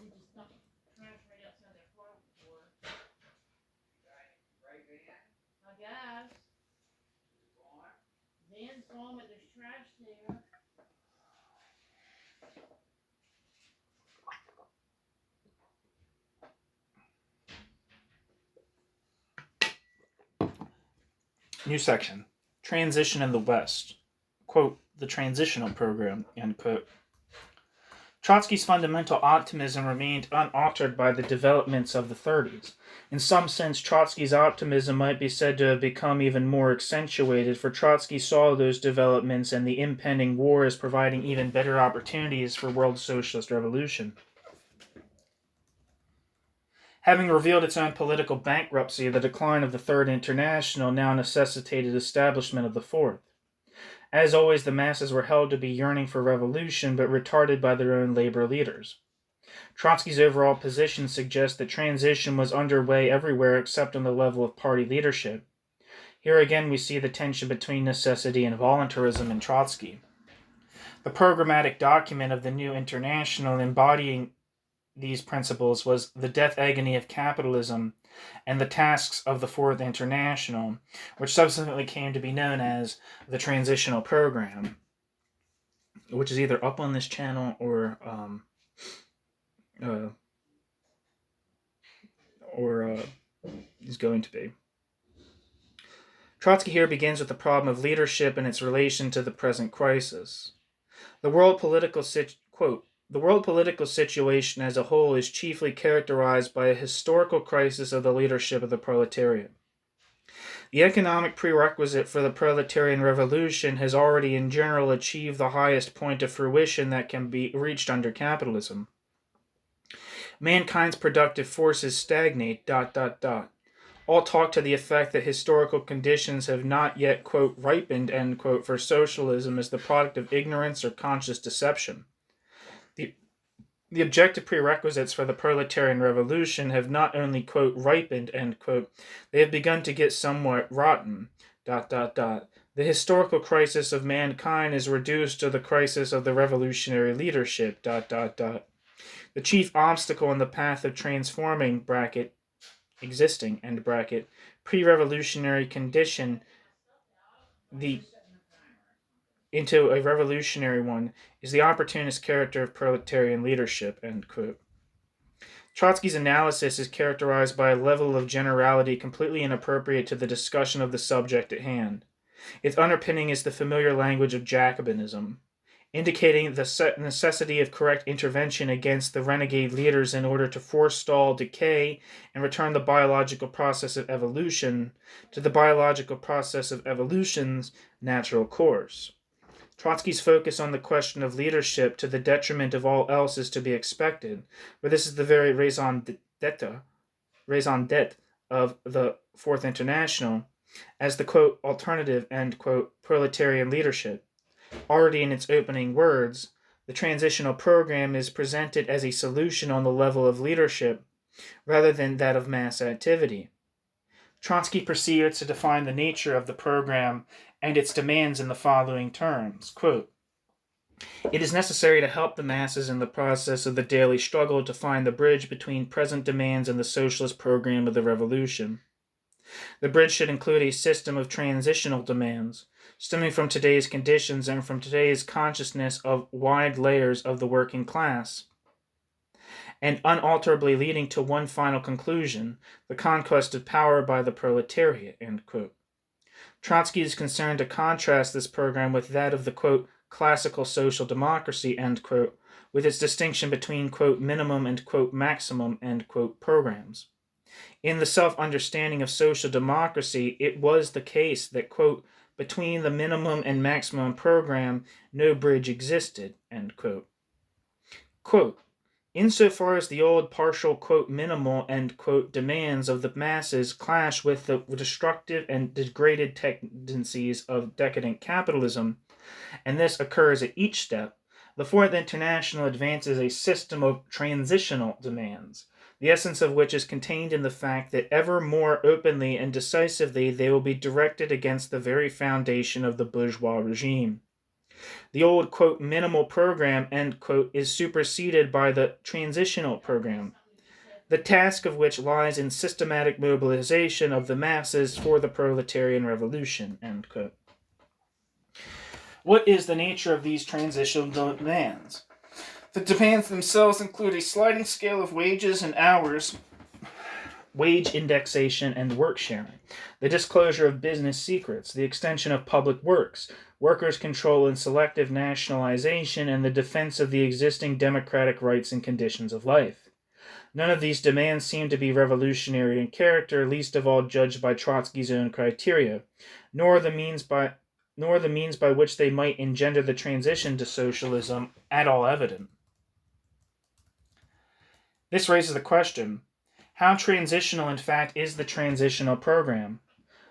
New section. Transition in the West. Quote, the transitional program, end quote. Trotsky's fundamental optimism remained unaltered by the developments of the 30s. In some sense, Trotsky's optimism might be said to have become even more accentuated, for Trotsky saw those developments and the impending war as providing even better opportunities for world socialist revolution. Having revealed its own political bankruptcy, the decline of the Third International now necessitated establishment of the Fourth. As always, the masses were held to be yearning for revolution, but retarded by their own labor leaders. Trotsky's overall position suggests that transition was underway everywhere except on the level of party leadership. Here again we see the tension between necessity and voluntarism in Trotsky. The programmatic document of the new International embodying these principles was The Death Agony of Capitalism and the Tasks of the Fourth International, which subsequently came to be known as the Transitional Program, which is either up on this channel or is going to be. Trotsky here begins with the problem of leadership and its relation to the present crisis. The world political situation as a whole is chiefly characterized by a historical crisis of the leadership of the proletariat. The economic prerequisite for the proletarian revolution has already in general achieved the highest point of fruition that can be reached under capitalism. Mankind's productive forces stagnate, All talk to the effect that historical conditions have not yet, quote, ripened, end quote, for socialism as the product of ignorance or conscious deception. The objective prerequisites for the proletarian revolution have not only, quote, ripened, end quote, they have begun to get somewhat rotten, The historical crisis of mankind is reduced to the crisis of the revolutionary leadership, The chief obstacle in the path of transforming, existing, pre-revolutionary condition, into a revolutionary one is the opportunist character of proletarian leadership, end quote. Trotsky's analysis is characterized by a level of generality completely inappropriate to the discussion of the subject at hand. Its underpinning is the familiar language of Jacobinism, indicating the necessity of correct intervention against the renegade leaders in order to forestall decay and return the biological process of evolution to the biological process of evolution's natural course. Trotsky's focus on the question of leadership to the detriment of all else is to be expected, but this is the very raison d'etre of the Fourth International as the, quote, alternative, end quote, proletarian leadership. Already in its opening words, the transitional program is presented as a solution on the level of leadership rather than that of mass activity. Trotsky proceeds to define the nature of the program and its demands in the following terms, quote, It is necessary to help the masses in the process of the daily struggle to find the bridge between present demands and the socialist program of the revolution. The bridge should include a system of transitional demands, stemming from today's conditions and from today's consciousness of wide layers of the working class, and unalterably leading to one final conclusion, the conquest of power by the proletariat. End quote. Trotsky is concerned to contrast this program with that of the, quote, classical social democracy, end quote, with its distinction between, quote, minimum and, quote, maximum, end quote, programs. In the self-understanding of social democracy, it was the case that, quote, between the minimum and maximum program, no bridge existed, end quote. Quote, insofar as the old partial, quote, minimal, end quote, demands of the masses clash with the destructive and degraded tendencies of decadent capitalism, and this occurs at each step, the Fourth International advances a system of transitional demands, the essence of which is contained in the fact that ever more openly and decisively they will be directed against the very foundation of the bourgeois regime. The old, quote, minimal program, end quote, is superseded by the transitional program, the task of which lies in systematic mobilization of the masses for the proletarian revolution, end quote. What is the nature of these transitional demands? The demands themselves include a sliding scale of wages and hours, wage indexation and work sharing, the disclosure of business secrets, the extension of public works, workers' control and selective nationalization, and the defense of the existing democratic rights and conditions of life. None of these demands seem to be revolutionary in character, least of all judged by Trotsky's own criteria, nor the means by which they might engender the transition to socialism at all evident. This raises the question, how transitional in fact is the transitional program?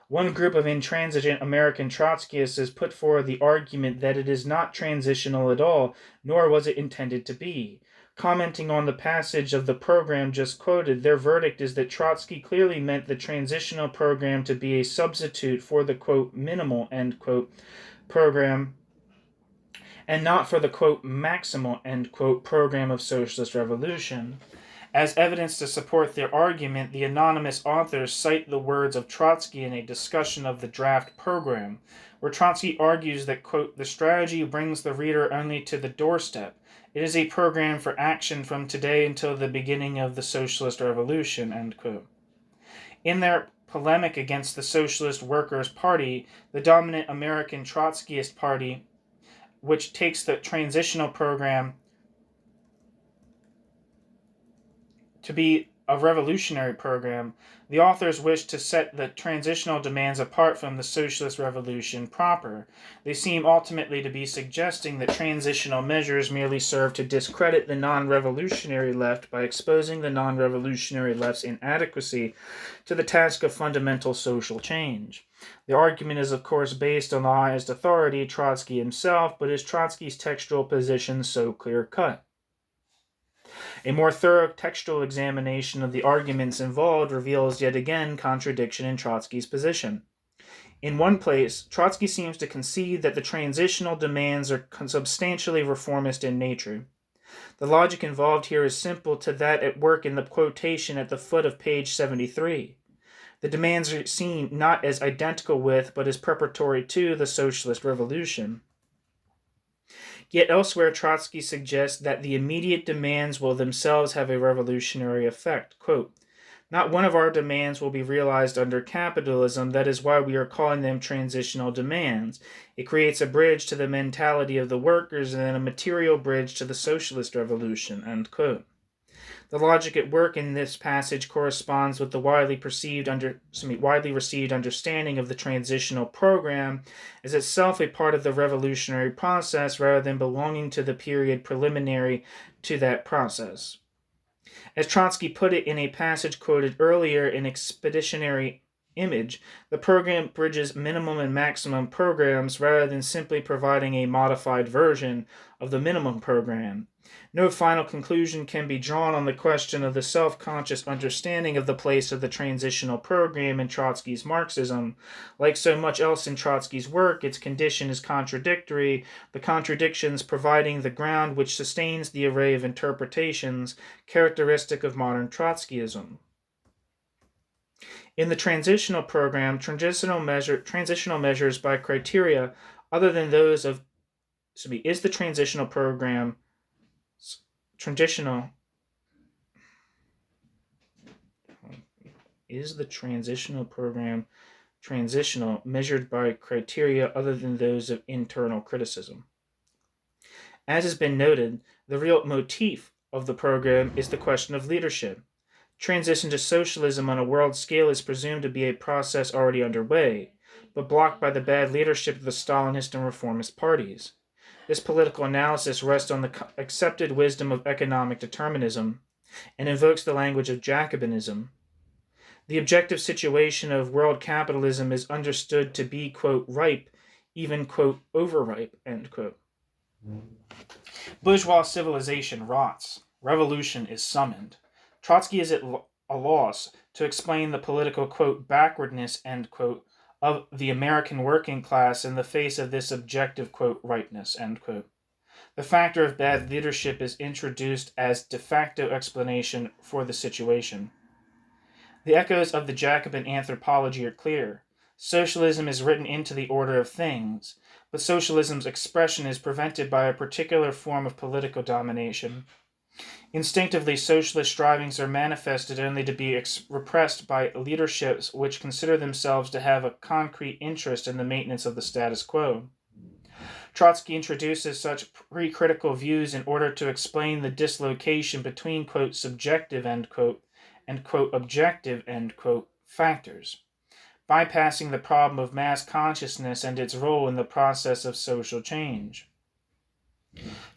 One group of intransigent American Trotskyists has put forward the argument that it is not transitional at all, nor was it intended to be. Commenting on the passage of the program just quoted, their verdict is that Trotsky clearly meant the transitional program to be a substitute for the, quote, minimal, end quote, program, and not for the, quote, maximal, end quote, program of socialist revolution. As evidence to support their argument, the anonymous authors cite the words of Trotsky in a discussion of the draft program, where Trotsky argues that, quote, the strategy brings the reader only to the doorstep. It is a program for action from today until the beginning of the socialist revolution, end quote. In their polemic against the Socialist Workers' Party, the dominant American Trotskyist party, which takes the transitional program to be a revolutionary program, the authors wish to set the transitional demands apart from the socialist revolution proper. They seem ultimately to be suggesting that transitional measures merely serve to discredit the non-revolutionary left by exposing the non-revolutionary left's inadequacy to the task of fundamental social change. The argument is, of course, based on the highest authority, Trotsky himself, but is Trotsky's textual position so clear-cut? A more thorough textual examination of the arguments involved reveals yet again contradiction in Trotsky's position. In one place, Trotsky seems to concede that the transitional demands are substantially reformist in nature. The logic involved here is simple to that at work in the quotation at the foot of page 73. The demands are seen not as identical with, but as preparatory to, the socialist revolution. Yet elsewhere, Trotsky suggests that the immediate demands will themselves have a revolutionary effect. Quote, not one of our demands will be realized under capitalism. That is why we are calling them transitional demands. It creates a bridge to the mentality of the workers and then a material bridge to the socialist revolution. End quote. The logic at work in this passage corresponds with the widely received understanding of the transitional program as itself a part of the revolutionary process rather than belonging to the period preliminary to that process. As Trotsky put it in a passage quoted earlier, in Expeditionary image, the program bridges minimum and maximum programs rather than simply providing a modified version of the minimum program. No final conclusion can be drawn on the question of the self-conscious understanding of the place of the transitional program in Trotsky's Marxism. Like so much else in Trotsky's work, its condition is contradictory, the contradictions providing the ground which sustains the array of interpretations characteristic of modern Trotskyism. In the transitional program, transitional measures by criteria other than those of is the transitional program transitional measured by criteria other than those of internal criticism. As has been noted, the real motif of the program is the question of leadership. Transition to socialism on a world scale is presumed to be a process already underway, but blocked by the bad leadership of the Stalinist and reformist parties. This political analysis rests on the accepted wisdom of economic determinism and invokes the language of Jacobinism. The objective situation of world capitalism is understood to be, quote, ripe, even, quote, overripe, end quote. Bourgeois civilization rots. Revolution is summoned. Trotsky is at a loss to explain the political, quote, backwardness, end quote, of the American working class in the face of this objective, quote, ripeness, end quote. The factor of bad leadership is introduced as de facto explanation for the situation. The echoes of the Jacobin anthropology are clear. Socialism is written into the order of things, but socialism's expression is prevented by a particular form of political domination. Instinctively, socialist strivings are manifested only to be repressed by leaderships which consider themselves to have a concrete interest in the maintenance of the status quo. Trotsky introduces such pre-critical views in order to explain the dislocation between, quote, subjective, end quote, and, quote, objective, end quote, factors, bypassing the problem of mass consciousness and its role in the process of social change.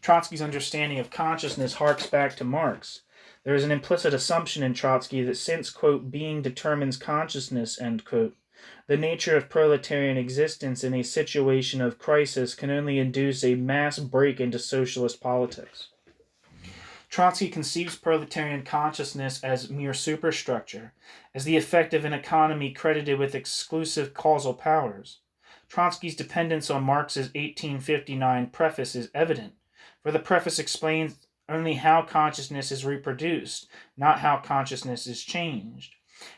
Trotsky's understanding of consciousness harks back to Marx. There is an implicit assumption in Trotsky that since, quote, being determines consciousness, end quote, the nature of proletarian existence in a situation of crisis can only induce a mass break into socialist politics. Trotsky conceives proletarian consciousness as mere superstructure, as the effect of an economy credited with exclusive causal powers. Trotsky's dependence on Marx's 1859 preface is evident, for the preface explains only how consciousness is reproduced, not how consciousness is changed.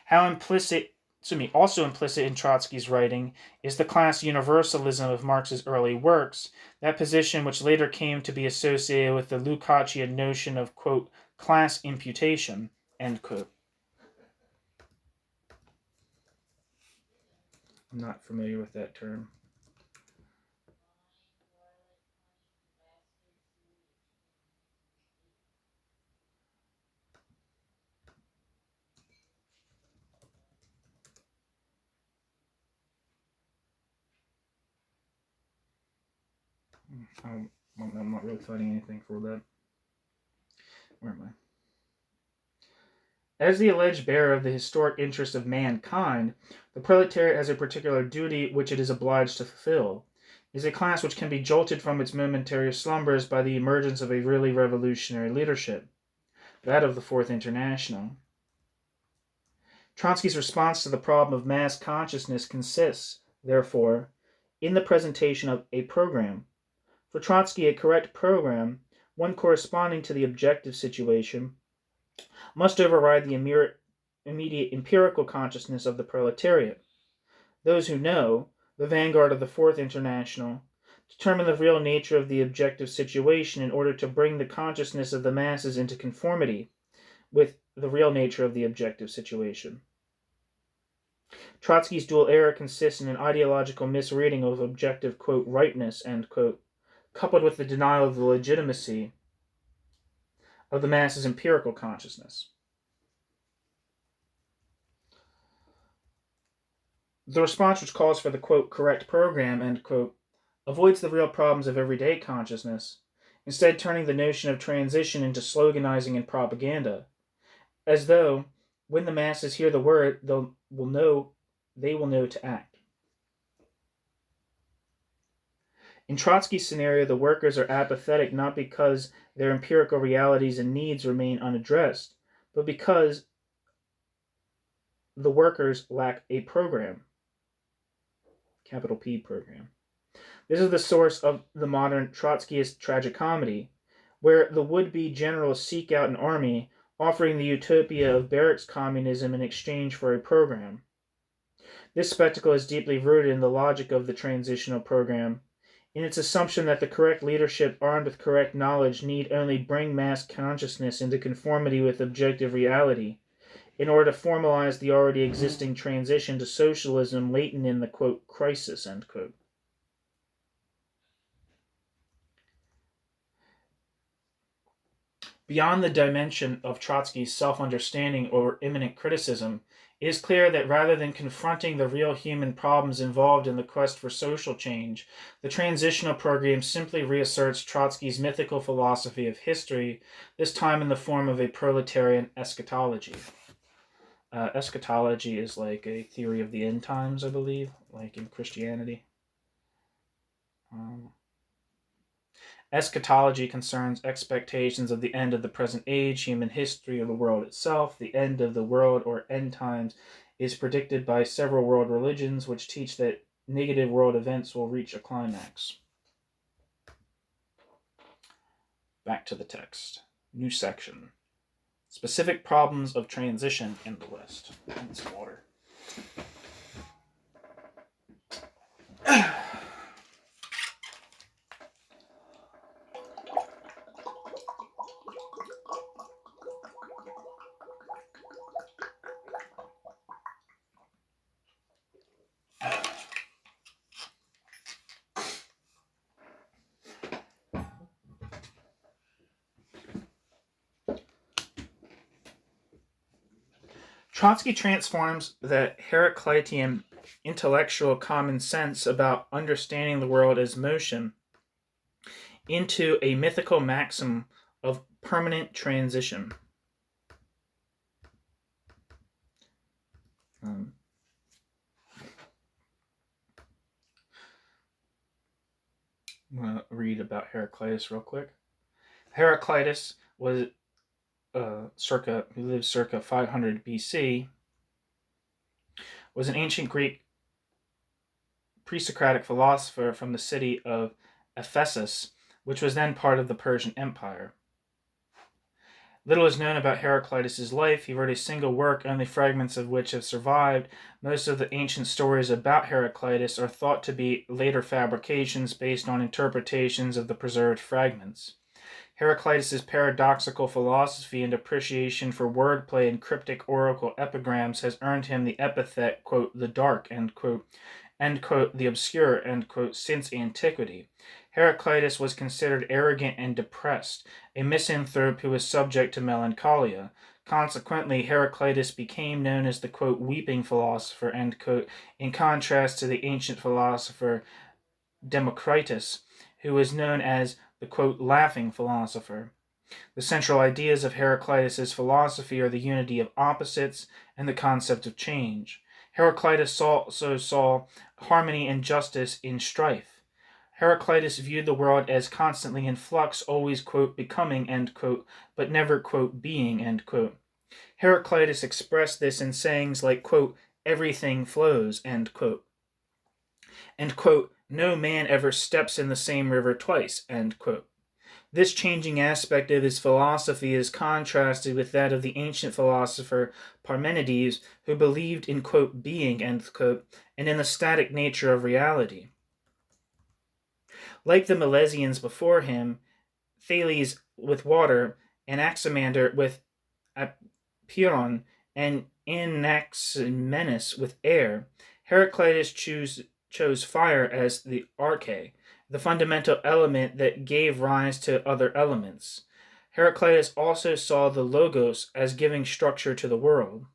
Also implicit in Trotsky's writing is the class universalism of Marx's early works, that position which later came to be associated with the Lukácsian notion of, quote, class imputation, end quote. I'm not familiar with that term. I'm not really finding anything for that. Where am I? As the alleged bearer of the historic interest of mankind, the proletariat has a particular duty which it is obliged to fulfill. It is a class which can be jolted from its momentary slumbers by the emergence of a really revolutionary leadership, that of the Fourth International. Trotsky's response to the problem of mass consciousness consists, therefore, in the presentation of a program. For Trotsky, a correct program, one corresponding to the objective situation, must override the immediate empirical consciousness of the proletariat. Those who know, the vanguard of the Fourth International, determine the real nature of the objective situation in order to bring the consciousness of the masses into conformity with the real nature of the objective situation. Trotsky's dual error consists in an ideological misreading of objective, quote, rightness, end quote, coupled with the denial of the legitimacy of the mass's empirical consciousness. The response which calls for the, quote, correct program, end quote, avoids the real problems of everyday consciousness, instead turning the notion of transition into sloganizing and propaganda, as though, when the masses hear the word, they will know they will know to act. In Trotsky's scenario, the workers are apathetic not because their empirical realities and needs remain unaddressed, but because the workers lack a program. Capital P program. This is the source of the modern Trotskyist tragicomedy, where the would-be generals seek out an army, offering the utopia of barracks communism in exchange for a program. This spectacle is deeply rooted in the logic of the transitional program, in its assumption that the correct leadership armed with correct knowledge need only bring mass consciousness into conformity with objective reality, in order to formalize the already existing transition to socialism latent in the, quote, crisis, end quote. Beyond the dimension of Trotsky's self-understanding or immanent criticism, it is clear that rather than confronting the real human problems involved in the quest for social change, the transitional program simply reasserts Trotsky's mythical philosophy of history, this time in the form of a proletarian eschatology. Eschatology is like a theory of the end times, I believe, like in Christianity. Eschatology concerns expectations of the end of the present age, human history, or the world itself. The end of the world, or end times, is predicted by several world religions, which teach that negative world events will reach a climax. Back to the text. New section. Specific problems of transition in the West. And some water. Trotsky transforms the Heraclitean intellectual common sense about understanding the world as motion into a mythical maxim of permanent transition. I'm going to read about Heraclitus real quick. Heraclitus was who lived circa 500 BC, was an ancient Greek pre-Socratic philosopher from the city of Ephesus, which was then part of the Persian Empire. Little is known about Heraclitus' life. He wrote a single work, only fragments of which have survived. Most of the ancient stories about Heraclitus are thought to be later fabrications based on interpretations of the preserved fragments. Heraclitus' paradoxical philosophy and appreciation for wordplay and cryptic oracle epigrams has earned him the epithet, quote, the dark, end quote, the obscure, end quote, since antiquity. Heraclitus was considered arrogant and depressed, a misanthrope who was subject to melancholia. Consequently, Heraclitus became known as the, quote, weeping philosopher, end quote, in contrast to the ancient philosopher Democritus, who was known as the, quote, laughing philosopher. The central ideas of Heraclitus' philosophy are the unity of opposites and the concept of change. Heraclitus also saw harmony and justice in strife. Heraclitus viewed the world as constantly in flux, always, quote, becoming, end quote, but never, quote, being, end quote. Heraclitus expressed this in sayings like, quote, everything flows, end quote, and, quote, no man ever steps in the same river twice, end quote. This changing aspect of his philosophy is contrasted with that of the ancient philosopher Parmenides, who believed in, quote, being, end quote, and in the static nature of reality. Like the Milesians before him, Thales with water, Anaximander with Apiron, and Anaximenes with air, Heraclitus chose fire as the arche, the fundamental element that gave rise to other elements. Heraclitus also saw the logos as giving structure to the world.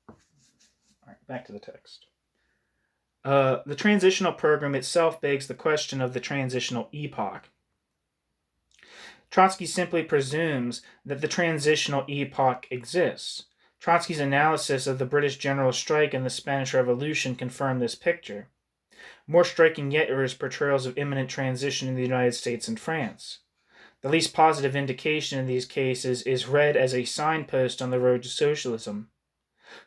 All right, back to the text. The transitional program itself begs the question of the transitional epoch. Trotsky simply presumes that the transitional epoch exists. Trotsky's analysis of the British general strike and the Spanish Revolution confirmed this picture. More striking yet are his portrayals of imminent transition in the United States and France. The least positive indication in these cases is read as a signpost on the road to socialism.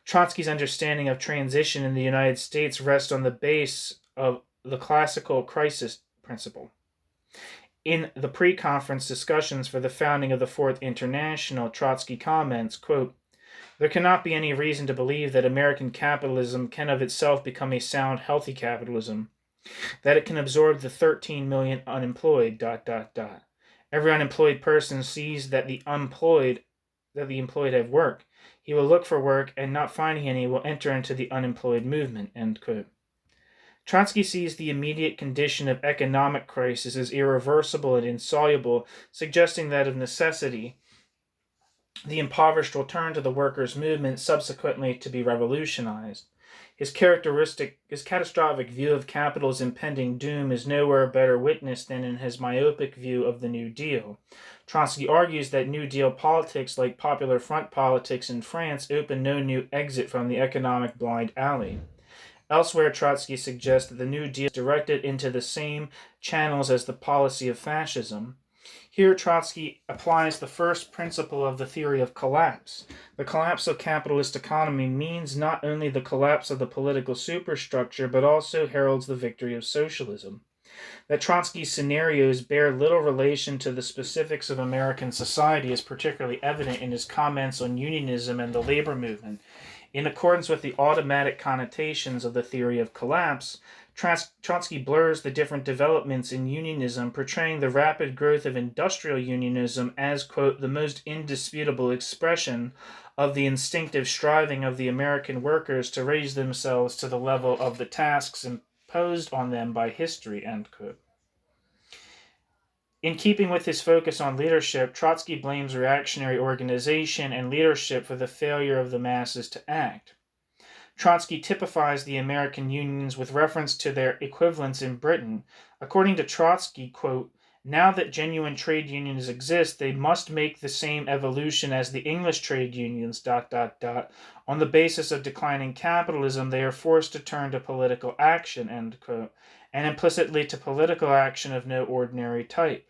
Trotsky's understanding of transition in the United States rests on the base of the classical crisis principle. In the pre-conference discussions for the founding of the Fourth International, Trotsky comments, quote, "There cannot be any reason to believe that American capitalism can of itself become a sound, healthy capitalism, that it can absorb the 13 million unemployed, ... Every unemployed person sees that the employed have work. He will look for work, and not finding any will enter into the unemployed movement," end quote. Trotsky sees the immediate condition of economic crisis as irreversible and insoluble, suggesting that of necessity the impoverished will turn to the workers' movement, subsequently to be revolutionized. His catastrophic view of capital's impending doom is nowhere better witnessed than in his myopic view of the New Deal. Trotsky argues that New Deal politics, like Popular Front politics in France, open no new exit from the economic blind alley. Elsewhere, Trotsky suggests that the New Deal is directed into the same channels as the policy of fascism. Here, Trotsky applies the first principle of the theory of collapse. The collapse of capitalist economy means not only the collapse of the political superstructure, but also heralds the victory of socialism. That Trotsky's scenarios bear little relation to the specifics of American society is particularly evident in his comments on unionism and the labor movement. In accordance with the automatic connotations of the theory of collapse, Trotsky blurs the different developments in unionism, portraying the rapid growth of industrial unionism as, quote, "the most indisputable expression of the instinctive striving of the American workers to raise themselves to the level of the tasks imposed on them by history," end quote. In keeping with his focus on leadership, Trotsky blames reactionary organization and leadership for the failure of the masses to act. Trotsky typifies the American unions with reference to their equivalents in Britain. According to Trotsky, quote, "Now that genuine trade unions exist, they must make the same evolution as the English trade unions, ... On the basis of declining capitalism, they are forced to turn to political action," end quote, and implicitly to political action of no ordinary type.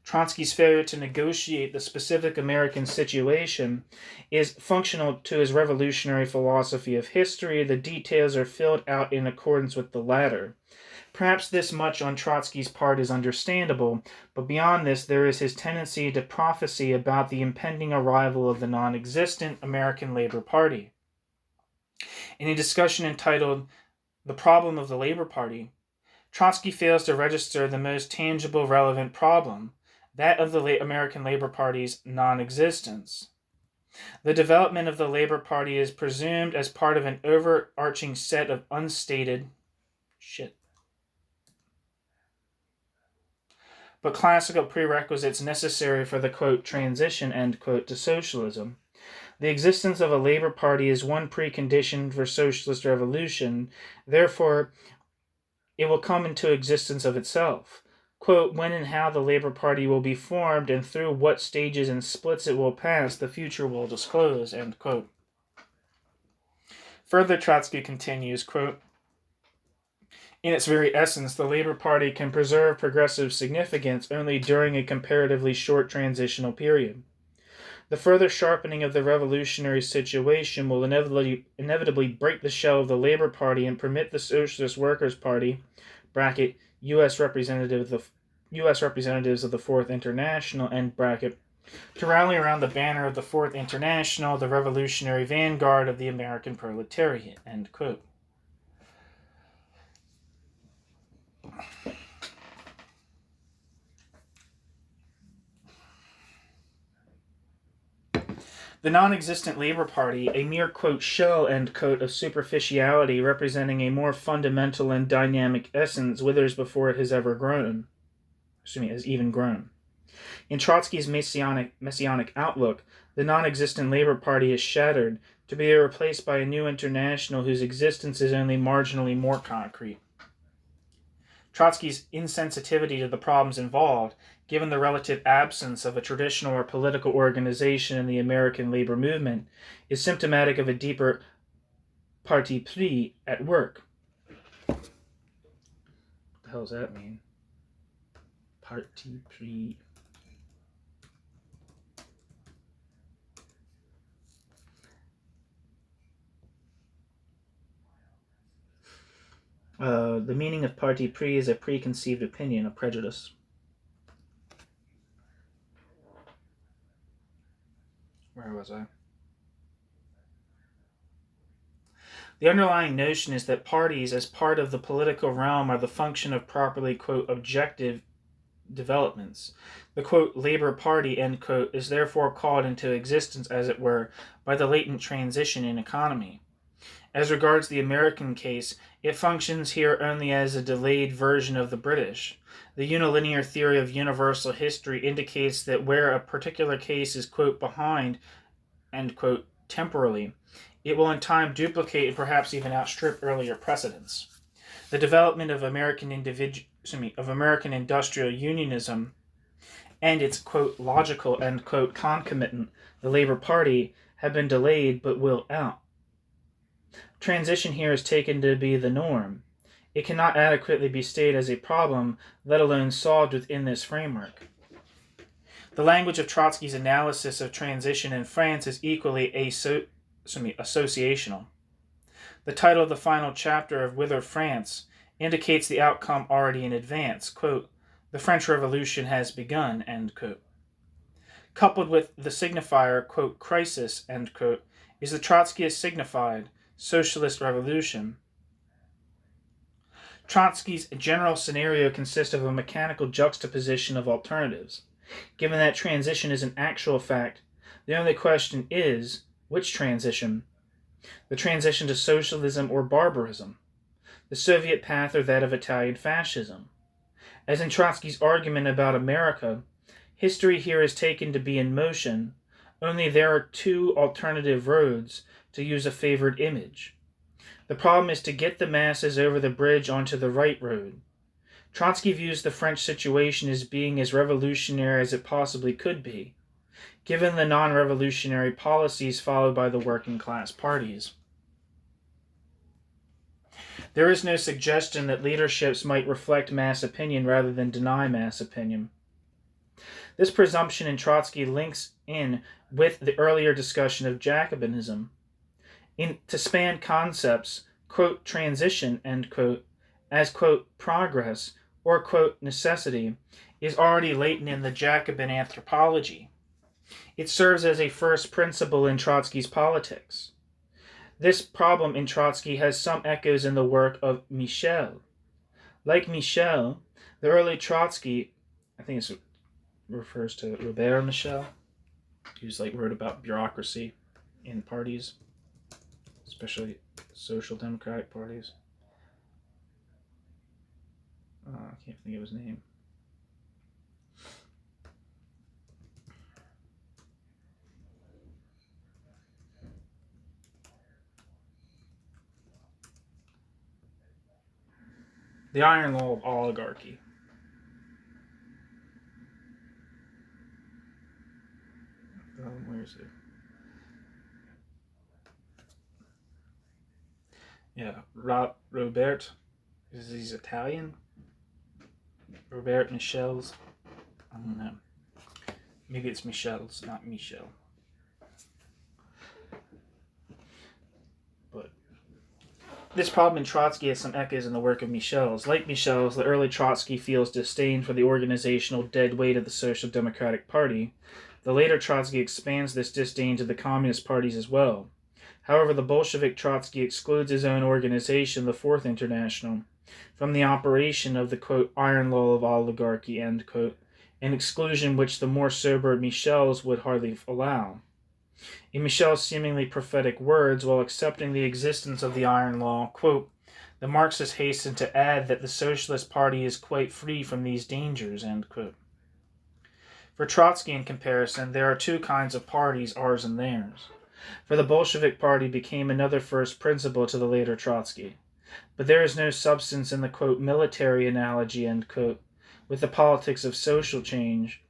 Trotsky's failure to negotiate the specific American situation is functional to his revolutionary philosophy of history. The details are filled out in accordance with the latter. Perhaps this much on Trotsky's part is understandable, but beyond this there is his tendency to prophesy about the impending arrival of the non-existent American Labor Party. In a discussion entitled "The Problem of the Labor Party," Trotsky fails to register the most tangible, relevant problem, that of the American Labor Party's non-existence. The development of the Labor Party is presumed as part of an overarching set of unstated but classical prerequisites necessary for the, quote, "transition," end quote, to socialism. The existence of a Labor Party is one precondition for socialist revolution. Therefore, it will come into existence of itself. Quote, "When and how the Labor Party will be formed and through what stages and splits it will pass, the future will disclose," end quote. Further, Trotsky continues, quote, "In its very essence, the Labor Party can preserve progressive significance only during a comparatively short transitional period. The further sharpening of the revolutionary situation will inevitably break the shell of the Labor Party and permit the Socialist Workers' Party (U.S. representatives of the Fourth International) to rally around the banner of the Fourth International, the revolutionary vanguard of the American proletariat," end quote. The non-existent Labor Party, a mere, quote, "shell," end quote, of superficiality representing a more fundamental and dynamic essence, withers before it has even grown. In Trotsky's messianic outlook, the non-existent Labor Party is shattered, to be replaced by a new international whose existence is only marginally more concrete. Trotsky's insensitivity to the problems involved, given the relative absence of a traditional or political organization in the American labor movement, is symptomatic of a deeper parti pris at work. What the hell does that mean? Parti pris. The meaning of parti pris is a preconceived opinion, a prejudice. Where was I? The underlying notion is that parties, as part of the political realm, are the function of properly, quote, objective developments. The, quote, Labor Party, end quote, is therefore called into existence, as it were, by the latent transition in economy. As regards the American case, it functions here only as a delayed version of the British. The unilinear theory of universal history indicates that where a particular case is, quote, behind, end quote, temporally, it will in time duplicate and perhaps even outstrip earlier precedents. The development of American industrial unionism and its, quote, logical, end quote, concomitant, the Labor Party, have been delayed but will out. Transition here is taken to be the norm. It cannot adequately be stated as a problem, let alone solved within this framework. The language of Trotsky's analysis of transition in France is equally associational. The title of the final chapter of Whither France indicates the outcome already in advance, quote, the French Revolution has begun, end quote. Coupled with the signifier, quote, crisis, end quote, is the Trotskyist signified socialist revolution. Trotsky's general scenario consists of a mechanical juxtaposition of alternatives. Given that transition is an actual fact, the only question is, which transition? The transition to socialism or barbarism? The Soviet path or that of Italian fascism? As in Trotsky's argument about America, history here is taken to be in motion, only there are two alternative roads, to use a favored image. The problem is to get the masses over the bridge onto the right road. Trotsky views the French situation as being as revolutionary as it possibly could be, given the non-revolutionary policies followed by the working class parties. There is no suggestion that leaderships might reflect mass opinion rather than deny mass opinion. This presumption in Trotsky links in with the earlier discussion of Jacobinism. To span concepts, quote, transition, end quote, as, quote, progress, or, quote, necessity, is already latent in the Jacobin anthropology. It serves as a first principle in Trotsky's politics. This problem in Trotsky has some echoes in the work of Michel. Like Michel, the early Trotsky, I think it refers to Robert Michel, who's wrote about bureaucracy in parties, especially social democratic parties. I can't think of his name. The Iron Law of Oligarchy. Where is it? Yeah, Robert. He's Italian. Robert Michel's. I don't know. Maybe it's Michel's, not Michel. But this problem in Trotsky has some echoes in the work of Michel's. Like Michel's, the early Trotsky feels disdain for the organizational dead weight of the Social Democratic Party. The later Trotsky expands this disdain to the communist parties as well. However, the Bolshevik Trotsky excludes his own organization, the Fourth International, from the operation of the, quote, iron law of oligarchy, end quote, an exclusion which the more sober Michel's would hardly allow. In Michel's seemingly prophetic words, while accepting the existence of the iron law, quote, the Marxists hasten to add that the Socialist Party is quite free from these dangers, end quote. For Trotsky, in comparison, there are two kinds of parties, ours and theirs. For the Bolshevik Party became another first principle to the later Trotsky. But there is no substance in the, quote, military analogy, end quote, with the politics of social change,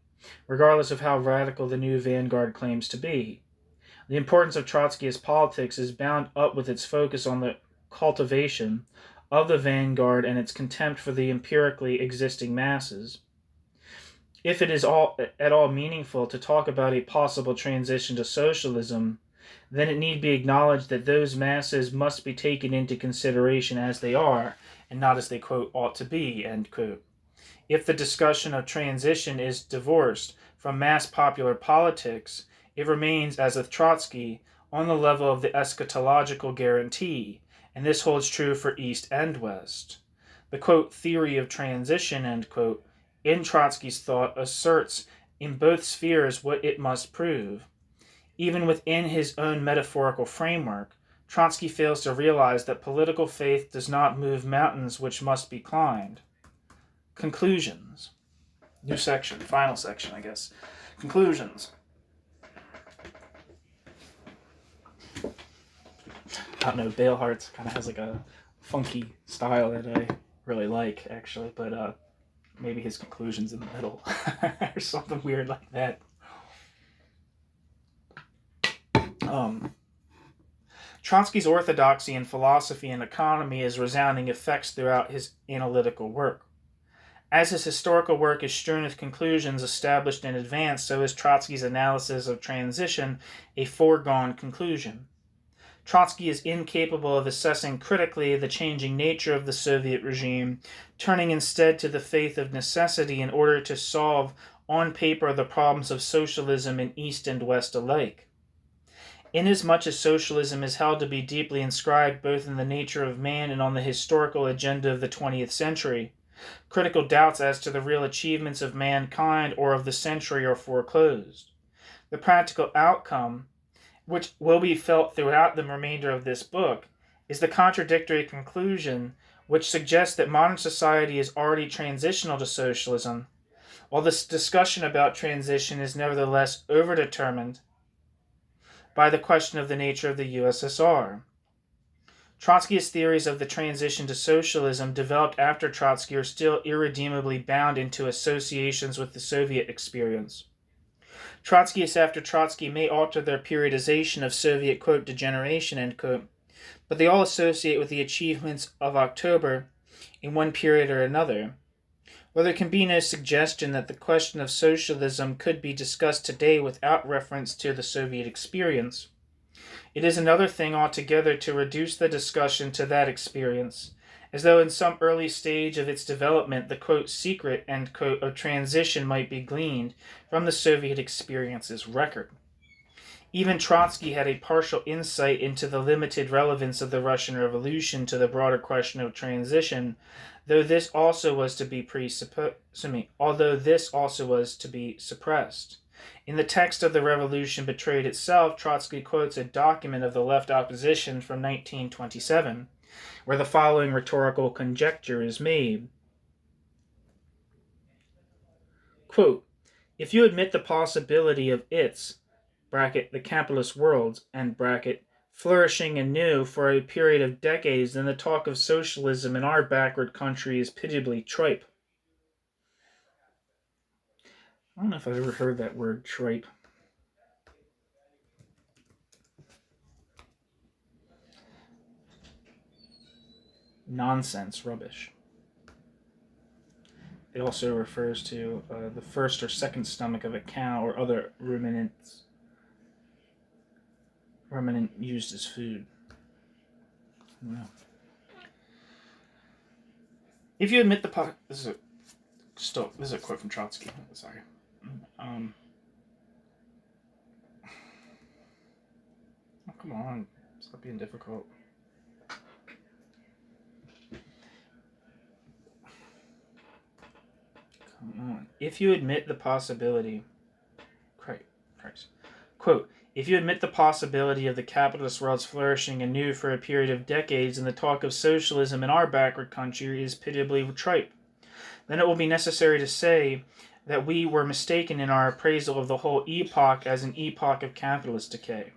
regardless of how radical the new vanguard claims to be. The importance of Trotskyist politics is bound up with its focus on the cultivation of the vanguard and its contempt for the empirically existing masses. If it is at all meaningful to talk about a possible transition to socialism, then it need be acknowledged that those masses must be taken into consideration as they are, and not as they, quote, ought to be, end quote. If the discussion of transition is divorced from mass popular politics, it remains, as with Trotsky, on the level of the eschatological guarantee, and this holds true for East and West. The, quote, theory of transition, end quote, in Trotsky's thought asserts in both spheres what it must prove. Even within his own metaphorical framework, Trotsky fails to realize that political faith does not move mountains which must be climbed. Conclusions. New section, final section, I guess. Conclusions. I don't know, Beilharz kind of has like a funky style that I really like, actually, but maybe his conclusions in the middle or something weird like that. Trotsky's orthodoxy in philosophy and economy has resounding effects throughout his analytical work. As his historical work is strewn with conclusions established in advance, so is Trotsky's analysis of transition a foregone conclusion. Trotsky is incapable of assessing critically the changing nature of the Soviet regime, turning instead to the faith of necessity in order to solve on paper the problems of socialism in East and West alike. Inasmuch as socialism is held to be deeply inscribed both in the nature of man and on the historical agenda of the 20th century, critical doubts as to the real achievements of mankind or of the century are foreclosed. The practical outcome, which will be felt throughout the remainder of this book, is the contradictory conclusion which suggests that modern society is already transitional to socialism, while this discussion about transition is nevertheless overdetermined by the question of the nature of the USSR. Trotskyist theories of the transition to socialism developed after Trotsky are still irredeemably bound into associations with the Soviet experience. Trotskyists after Trotsky may alter their periodization of Soviet, quote, degeneration, end quote, but they all associate with the achievements of October in one period or another. While there can be no suggestion that the question of socialism could be discussed today without reference to the Soviet experience, it is another thing altogether to reduce the discussion to that experience, as though in some early stage of its development the, quote, secret, end quote, of transition might be gleaned from the Soviet experience's record. Even Trotsky had a partial insight into the limited relevance of the Russian Revolution to the broader question of transition, although this also was to be suppressed. In the text of The Revolution Betrayed itself, Trotsky quotes a document of the left opposition from 1927, where the following rhetorical conjecture is made. Quote, if you admit the possibility of its, bracket, the capitalist world's, end bracket, flourishing anew for a period of decades, then the talk of socialism in our backward country is pitiably tripe. I don't know if I've ever heard that word, tripe. Nonsense, rubbish. It also refers to the first or second stomach of a cow or other ruminant used as food. Yeah. If you admit this is a quote from Trotsky. Sorry. Oh, come on, stop being difficult. Come on. If you admit the possibility, Christ. Quote, if you admit the possibility of the capitalist world's flourishing anew for a period of decades, and the talk of socialism in our backward country is pitiably tripe, then it will be necessary to say that we were mistaken in our appraisal of the whole epoch as an epoch of capitalist decay.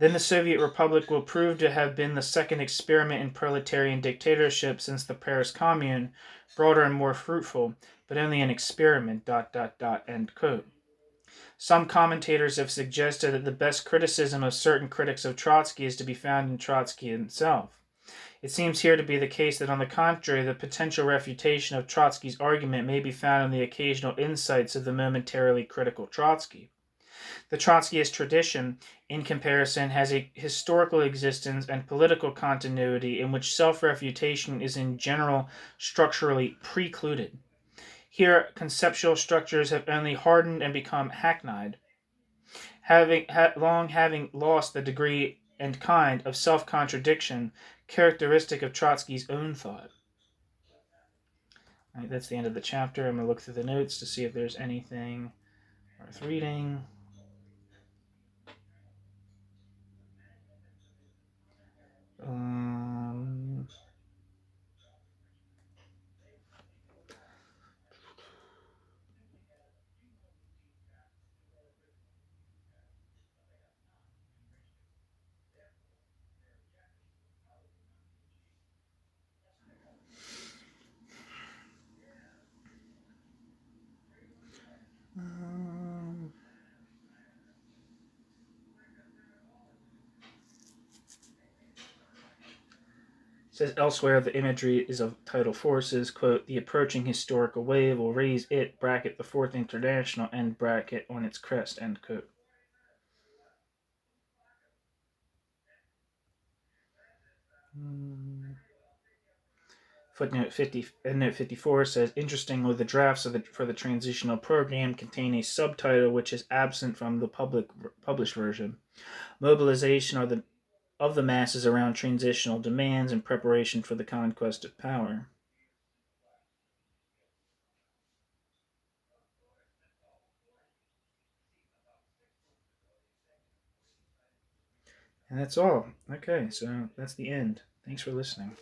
Then the Soviet Republic will prove to have been the second experiment in proletarian dictatorship since the Paris Commune, broader and more fruitful, but only an experiment, ... End quote. Some commentators have suggested that the best criticism of certain critics of Trotsky is to be found in Trotsky himself. It seems here to be the case that, on the contrary, the potential refutation of Trotsky's argument may be found in the occasional insights of the momentarily critical Trotsky. The Trotskyist tradition, in comparison, has a historical existence and political continuity in which self-refutation is in general structurally precluded. Here, conceptual structures have only hardened and become hackneyed, having lost the degree and kind of self-contradiction characteristic of Trotsky's own thought. All right, that's the end of the chapter. I'm going to look through the notes to see if there's anything worth reading. Says elsewhere, the imagery is of tidal forces, quote, the approaching historical wave will raise it, bracket, the Fourth International, end bracket, on its crest, end quote. Footnote 50, note 54 says, interestingly, the drafts for the transitional program contain a subtitle which is absent from the published version. Mobilization of the masses around transitional demands in preparation for the conquest of power. And that's all. Okay, so that's the end. Thanks for listening.